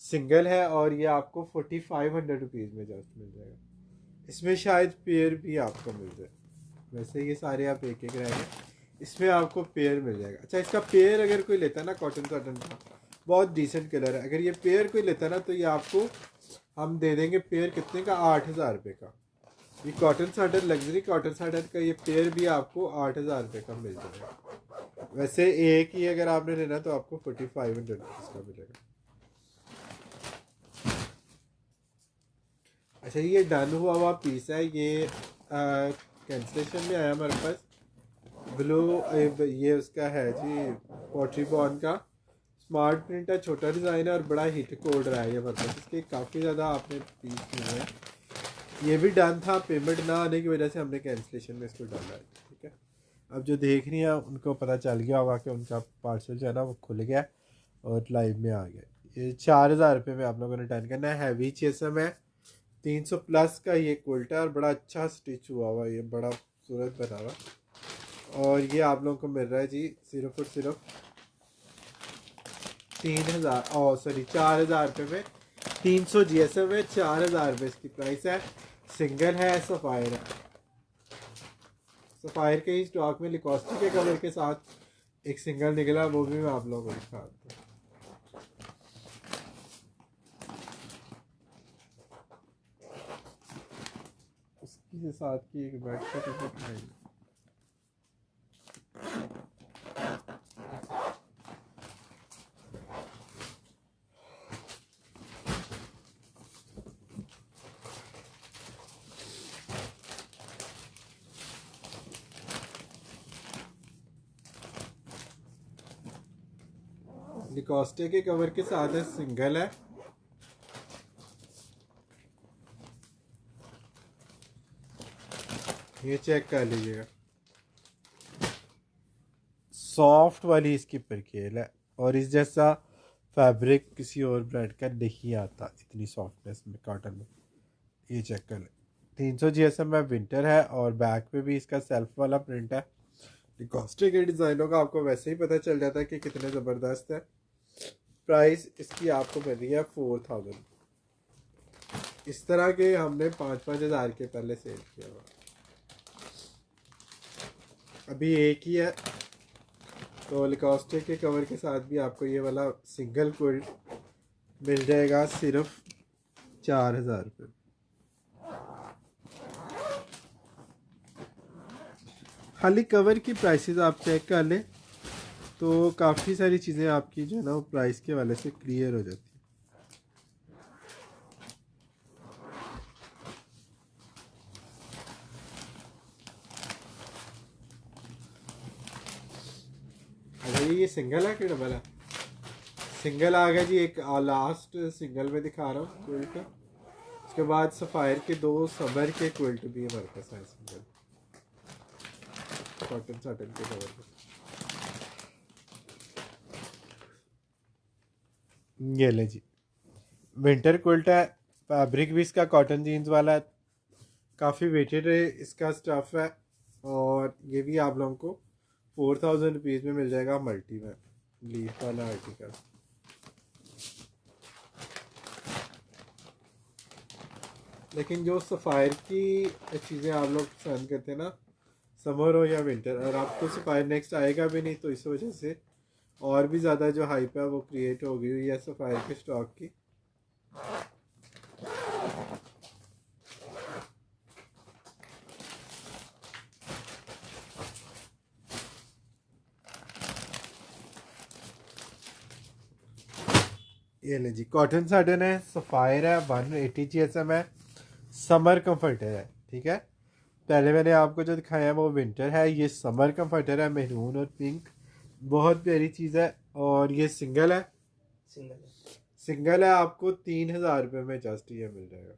सिंगल है और ये आपको 4500 रुपीज़ में जस्ट मिल जाएगा। इसमें शायद पेयर भी आपको मिल जाए, वैसे ये सारे आप एक एक रहेंगे, इसमें आपको पेयर मिल जाएगा। अच्छा, इसका पेयर अगर कोई लेता है ना कॉटन साटन का, बहुत डिसेंट कलर है, अगर ये पेयर कोई लेता है ना तो ये आपको हम दे देंगे पेयर कितने का, 8000 रुपये का। ये cotton satin, luxury cotton satin का ये पेयर भी आपको 8000 रुपये का मिल जाएगा। वैसे एक ही अगर आपने लेना तो आपको 4500 रुपीज़ का मिलेगा। अच्छा, ये डन हुआ पीस है, ये कैंसलेशन में आया हमारे पास। ब्लू ये उसका है जी, पोट्री बॉर्न का स्मार्ट प्रिंट है, छोटा डिज़ाइन है और बड़ा हिट कोड रहा है ये हमारे पास। इसके काफ़ी ज़्यादा आपने पीस मिले हैं। ये भी डन था, पेमेंट ना आने की वजह से हमने कैंसलेशन में इसको डाला है। ठीक है, अब जो देख रही हैं उनको पता चल गया होगा कि उनका पार्सल जो है ना वो खुल गया और लाइव में आ गया। ये 4000 रुपये में आप लोगों ने डन करना है। हैवी चेसम है, 300 प्लस का ये क्वालिटी है और बड़ा अच्छा स्टिच हुआ ये बड़ा खूबसूरत बना हुआ। और ये आप लोगों को मिल रहा है जी सिर्फ और सिर्फ 4000 रुपये में। 300 GSM में 4000 रुपये इसकी प्राइस है। सिंगल है, सफ़ायर है। सफ़ायर के ही स्टॉक में लिकोस्टी के कलर के साथ एक सिंगल निकला, वो भी मैं आप लोगों को दिखा दूँ। उसके साथ की एक बेड सर्टिफिकेट है। लिकोस्टे के कवर के साथ है, सिंगल है। ये चेक कर लीजिएगा, सॉफ्ट वाली इसकी परकेल है और इस जैसा फैब्रिक किसी और ब्रांड का नहीं आता, इतनी सॉफ्टनेस में कॉटन में। ये चेक कर लें। 300 GSM में विंटर है और बैक पे भी इसका सेल्फ वाला प्रिंट है। लिकोस्टे के डिज़ाइनों का आपको वैसे ही पता चल जाता है कि कितने ज़बरदस्त है। प्राइस इसकी आपको मिल रही है 4000। इस तरह के हमने 5-5 हज़ार के पहले सेल किया हुआ, अभी एक ही है। तो लिकोस्टे के कवर के साथ भी आपको ये वाला सिंगल क्विल्ट मिल जाएगा सिर्फ 4000 रुपये। खाली कवर की प्राइसेस आप चेक कर लें तो काफ़ी सारी चीज़ें आपकी जो है ना वो प्राइस के वाले से क्लियर हो जाती है। अगर ये सिंगल है कि डबल है? सिंगल आ गया जी, एक लास्ट सिंगल में दिखा रहा हूँ क्विल्ट। उसके बाद सफ़ायर के 2 समर के क्विल्ट भी हमारे पास है, सिंगल कॉटन साटन के कवर पे। ये ले जी, विंटर क्विल्ट है, फैब्रिक भी इसका कॉटन जीन्स वाला है, काफ़ी वेटेड है इसका स्टफ़ है। और ये भी आप लोगों को 4000 रुपीज़ में मिल जाएगा, मल्टी में लीफ वाला आर्टिकल। लेकिन जो सफ़ायर की चीज़ें आप लोग पसंद करते हैं ना, समर हो या विंटर, और आपको सफ़ायर नेक्स्ट आएगा भी नहीं, तो इस वजह से और भी ज़्यादा जो हाइप है वो क्रिएट हो गई हुई है सफ़ायर के स्टॉक की। ये ले जी, कॉटन साटन है, सफ़ायर है, 180 GSM है, समर कंफर्टर है। ठीक है, पहले मैंने आपको जो दिखाया है वो विंटर है, ये समर कंफर्टर है, मेरून और पिंक, बहुत प्यारी चीज़ है। और ये सिंगल है, सिंगल है। सिंगल है, आपको 3000 रुपये में जस्ट ये मिल जाएगा।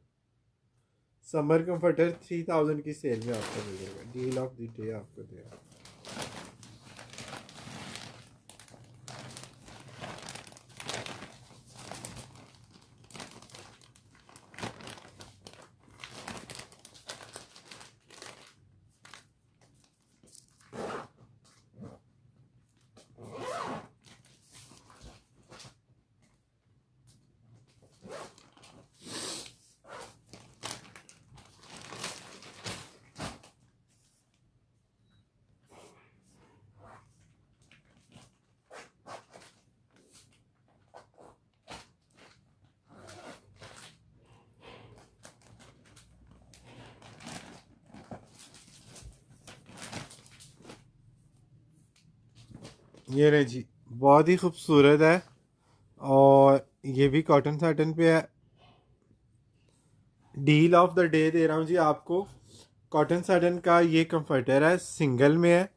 समर कंफर्टर 3000 की सेल में आपको मिल जाएगा, डील ऑफ द डे आपको देगा। ये रहे जी, बहुत ही खूबसूरत है, और ये भी कॉटन साटन पे है। Deal of the day they रहा हूँ जी आपको। कॉटन साटन का ये कंफर्टर है, सिंगल में है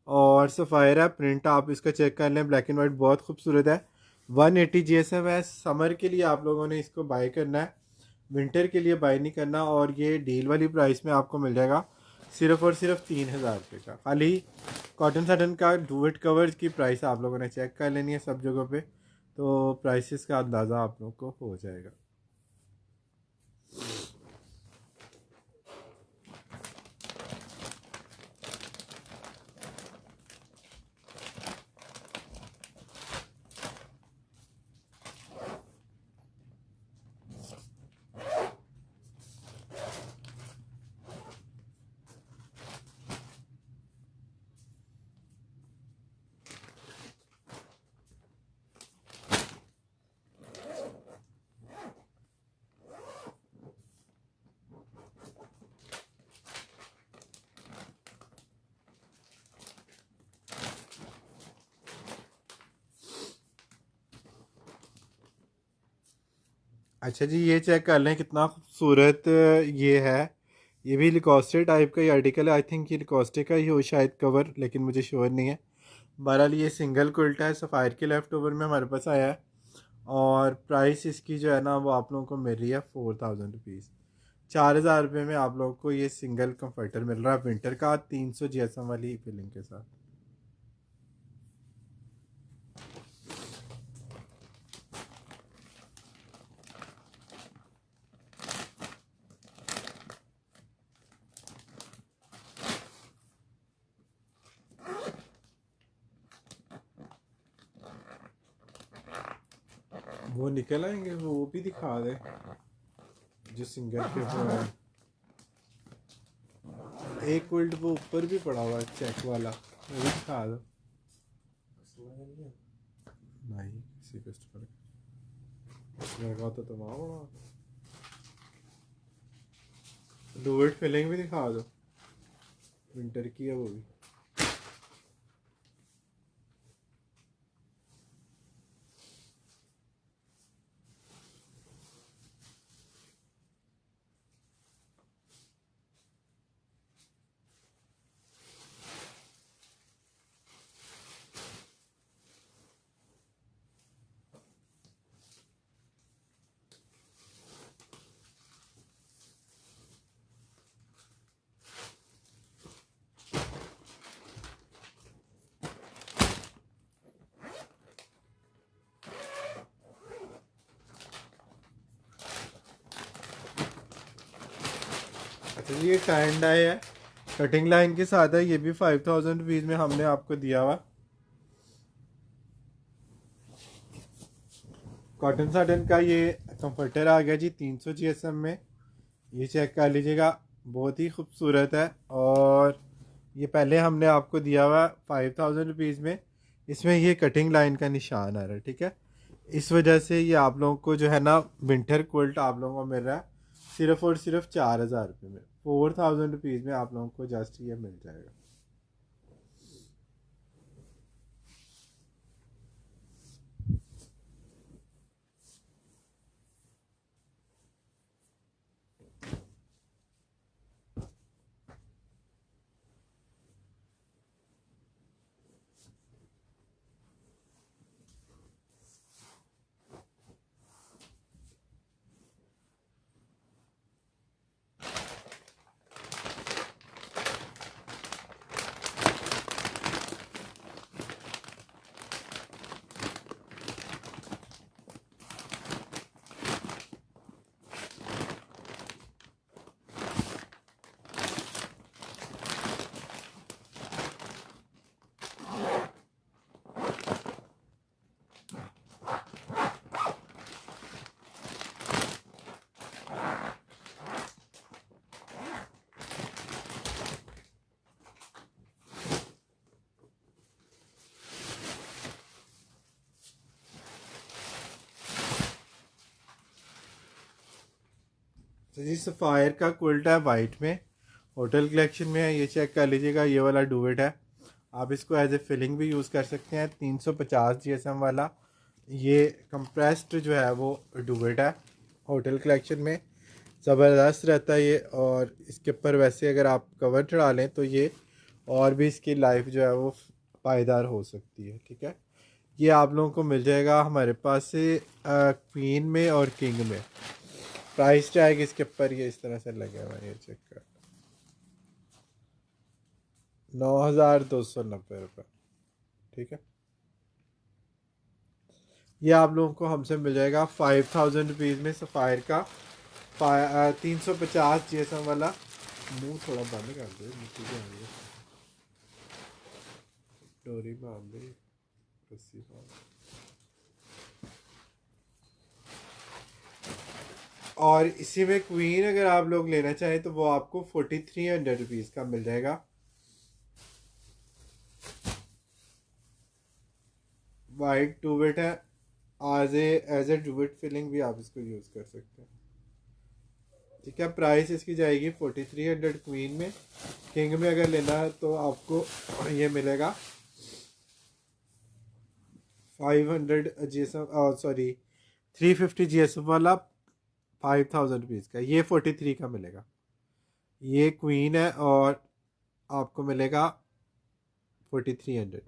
और सफ़ायर है, प्रिंट आप इसका चेक कर लें, ब्लैक एंड वाइट, बहुत खूबसूरत है। 180 GSM है। समर के लिए आप लोगों ने इसको बाय करना है, विंटर के लिए बाय नहीं करना। और ये डील वाली प्राइस में आपको मिल जाएगा सिर्फ़ और सिर्फ 3000 रुपये का। खाली कॉटन साटन का डुवेट कवर की प्राइस आप लोगों ने चेक कर लेनी है सब जगहों पे, तो प्राइसेस का अंदाज़ा आप लोगों को हो जाएगा। अच्छा जी, ये चेक कर लें कितना खूबसूरत ये है। ये भी लिकोस्टे टाइप का ही आर्टिकल है, आई थिंक ये लिकोस्टे का ही हो शायद कवर, लेकिन मुझे श्योर नहीं है। बहरहाल ये सिंगल कुल्टा है, सफ़ायर के लेफ्ट ओवर में हमारे पास आया है, और प्राइस इसकी जो है ना वो आप लोगों को मिल रही है 4000 रुपीज़। 4000 रुपये में आप लोगों को ये सिंगल कंफर्टर मिल रहा है विंटर का, 300 GSM वाली फिलिंग के साथ। वो निकल आएंगे, वो भी दिखा दे जो सिंगल के वो है। एक वर्ल्ड वो ऊपर भी पड़ा हुआ है चेक वाला, वो भी दिखा दो। नहीं, किसी कस्टमर लगा तो तमाम डुवेट फिलिंग भी दिखा दो, विंटर की है वो भी। अच्छा जी, ये टाइन डाई है, कटिंग लाइन के साथ है, ये भी 5000 रुपीज़ में हमने आपको दिया हुआ। कॉटन साटन का ये कंफर्टर आ गया जी 300 GSM में, ये चेक कर लीजिएगा, बहुत ही खूबसूरत है। और ये पहले हमने आपको दिया हुआ 5000 रुपीज़ में, इसमें ये कटिंग लाइन का निशान आ रहा है। ठीक है, इस वजह से ये आप लोगों को जो है ना विंटर कोल्ट आप लोगों को मिल रहा है सिर्फ़ और सिर्फ 4000 रुपये में। 4000 रुपीज़ में आप लोगों को जस्ट ये मिल जाएगा। तो जी सफ़ायर का क्विल्ट है वाइट में, होटल कलेक्शन में है। ये चेक कर लीजिएगा, ये वाला डुवेट है। आप इसको एज ए फिलिंग भी यूज़ कर सकते हैं। 350 GSM वाला ये कंप्रेस्ड जो है वो डुवेट है होटल कलेक्शन में। ज़बरदस्त रहता है ये। और इसके ऊपर वैसे अगर आप कवर चढ़ा लें तो ये और भी इसकी लाइफ जो है वो पायदार हो सकती है। ठीक है, ये आप लोगों को मिल जाएगा हमारे पास से क्वीन में और किंग में। प्राइस टैग इसके ऊपर ये इस तरह से लगे हुआ है, ये चेक कर, 9,290 रुपये। ठीक है, ये आप लोगों को हमसे मिल जाएगा 5,000 रुपीज़ में सफ़ायर का 350 GSM वाला। मुंह थोड़ा बंद कर दो, नीचे से आ रही है डोरी बांध दे, रस्सी बांध। और इसी में क्वीन अगर आप लोग लेना चाहें तो वो आपको 4,300 रुपीज़ का मिल जाएगा। वाइट डुवेट है, एज ए डुवेट फिलिंग भी आप इसको यूज़ कर सकते हैं। ठीक है, प्राइस इसकी जाएगी 4,300 क्वीन में। किंग में अगर लेना है तो आपको ये मिलेगा 500 GSM, सॉरी 350 GSM वाला 5,000 रुपीज़ का, ये 43 का मिलेगा। ये क्वीन है और आपको मिलेगा 4,300।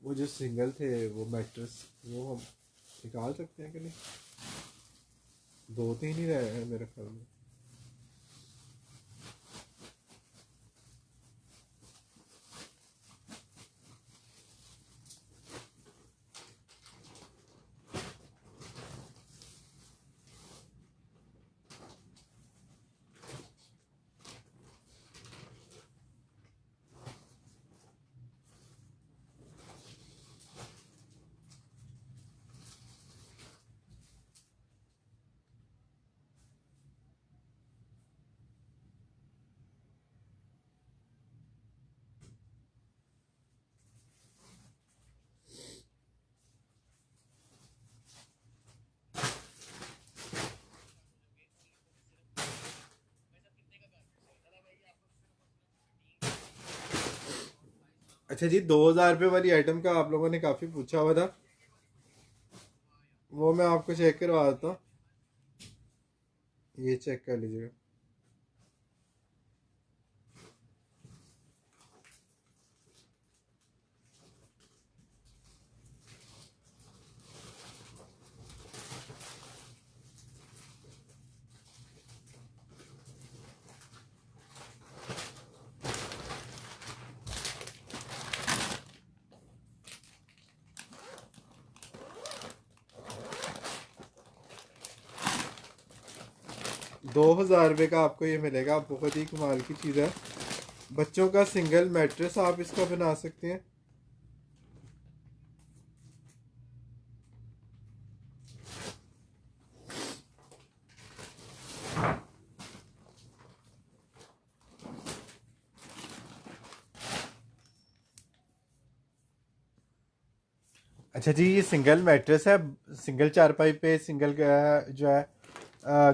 वो जो सिंगल थे वो मैट्रेस वो हम निकाल सकते हैं कि नहीं? 2-3 ही रहे हैं मेरे ख्याल में। अच्छा जी, 2,000 रुपये वाली आइटम का आप लोगों ने काफ़ी पूछा हुआ था, वो मैं आपको चेक करवा देता हूँ। ये चेक कर लीजिएगा। ₹2,000 का आपको ये मिलेगा, बहुत ही कमाल की चीज़ है। बच्चों का सिंगल मैट्रेस आप इसका बना सकते हैं। अच्छा जी, ये सिंगल मैट्रेस है, सिंगल चारपाई पे सिंगल जो है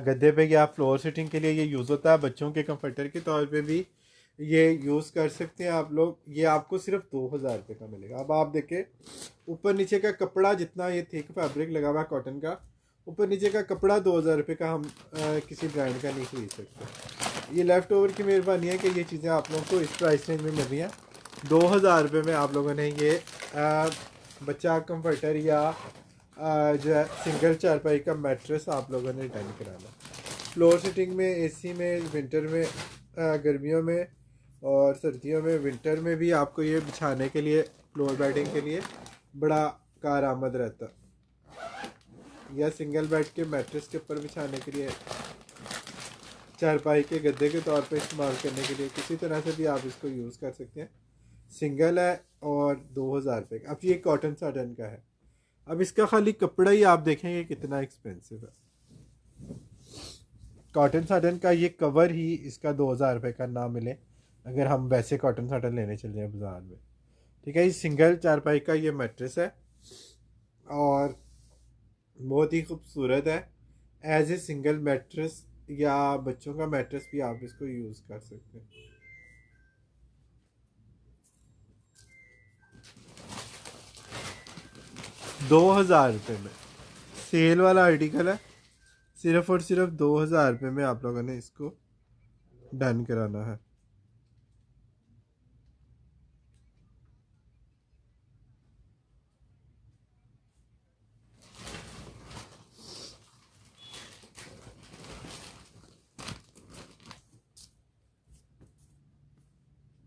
गद्दे पे या फ्लोर सिटिंग के लिए ये यूज़ होता है। बच्चों के कंफर्टर के तौर पे भी ये यूज़ कर सकते हैं आप लोग। ये आपको सिर्फ 2,000 रुपये का मिलेगा। अब आप देखें ऊपर नीचे का कपड़ा, जितना ये थिक फैब्रिक लगा हुआ है कॉटन का, ऊपर नीचे का कपड़ा 2,000 रुपये का हम किसी ब्रांड का नहीं खरीद सकते। ये लेफ़्ट ओवर की मेहरबानी है कि ये चीज़ें आप लोगों को इस प्राइस रेंज में मिल रही हैं। 2,000 रुपये में आप लोगों ने ये बच्चा कंफर्टर या जो है सिंगल चारपाई का मैट्रेस आप लोगों ने डन कराना। फ्लोर सिटिंग में, एसी में, विंटर में, गर्मियों में और सर्दियों में, विंटर में भी आपको ये बिछाने के लिए, फ्लोर बेडिंग के लिए बड़ा कारआमद रहता, या सिंगल बेड के मैट्रेस के ऊपर बिछाने के लिए, चारपाई के गद्दे के तौर पे इस्तेमाल करने के लिए, किसी तरह से भी आप इसको यूज़ कर सकते हैं। सिंगल है और 2,000 रुपये का। अब ये कॉटन साटन का है। अब इसका खाली कपड़ा ही आप देखेंगे कितना एक्सपेंसिव है। कॉटन साटन का ये कवर ही इसका 2,000 रुपये का ना मिले अगर हम वैसे कॉटन साटन लेने चल जाए बाज़ार में। ठीक है, ये सिंगल चारपाई का ये मैट्रेस है और बहुत ही खूबसूरत है। एज ए सिंगल मैट्रेस या बच्चों का मैट्रेस भी आप इसको यूज़ कर सकते हैं। ₹2,000 में सेल वाला आर्टिकल है, सिर्फ और सिर्फ ₹2,000 में आप लोगों ने इसको डन कराना है।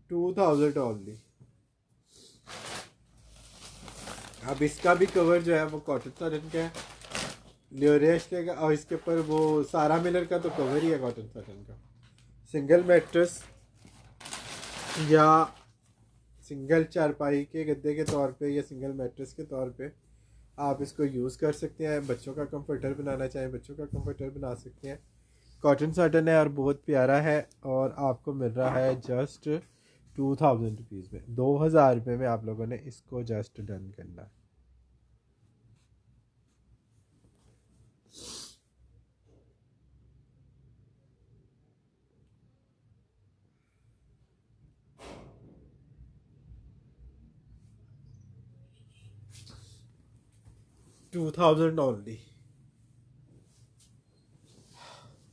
$2,000 ओनली। अब इसका भी कवर जो है वो कॉटन साटन का है, लियोरेस्ट का, और इसके ऊपर वो सारा मिलर का तो कवर ही है कॉटन साटन का। सिंगल मैट्रेस या सिंगल चारपाई के गद्दे के तौर पे या सिंगल मैट्रेस के तौर पे आप इसको यूज़ कर सकते हैं। बच्चों का कंफर्टर बनाना चाहें बच्चों का कंफर्टर बना सकते हैं। कॉटन साटन है और बहुत प्यारा है और आपको मिल रहा है जस्ट 2,000 रुपीज़ में। 2,000 रुपये में आप लोगों ने इसको जस्ट डन करना है। $2,000 ओनली।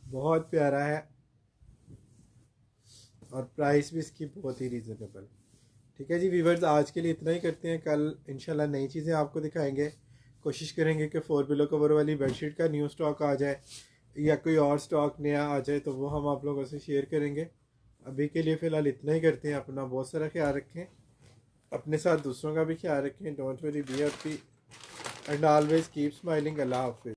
बहुत प्यारा है और प्राइस भी इसकी बहुत ही रीज़नेबल। ठीक है जी व्यूवर्स, आज के लिए इतना ही करते हैं। कल इंशाल्लाह नई चीज़ें आपको दिखाएंगे। कोशिश करेंगे कि 4 पिलो कवर वाली बेडशीट का न्यू स्टॉक आ जाए या कोई और स्टॉक नया आ जाए तो वो हम आप लोगों से शेयर करेंगे। अभी के लिए फ़िलहाल इतना ही करते हैं। अपना बहुत सारा ख्याल रखें, अपने साथ दूसरों का भी ख्याल रखें। Don't very be happy and always keep smiling. अल्लाह हाफिज़।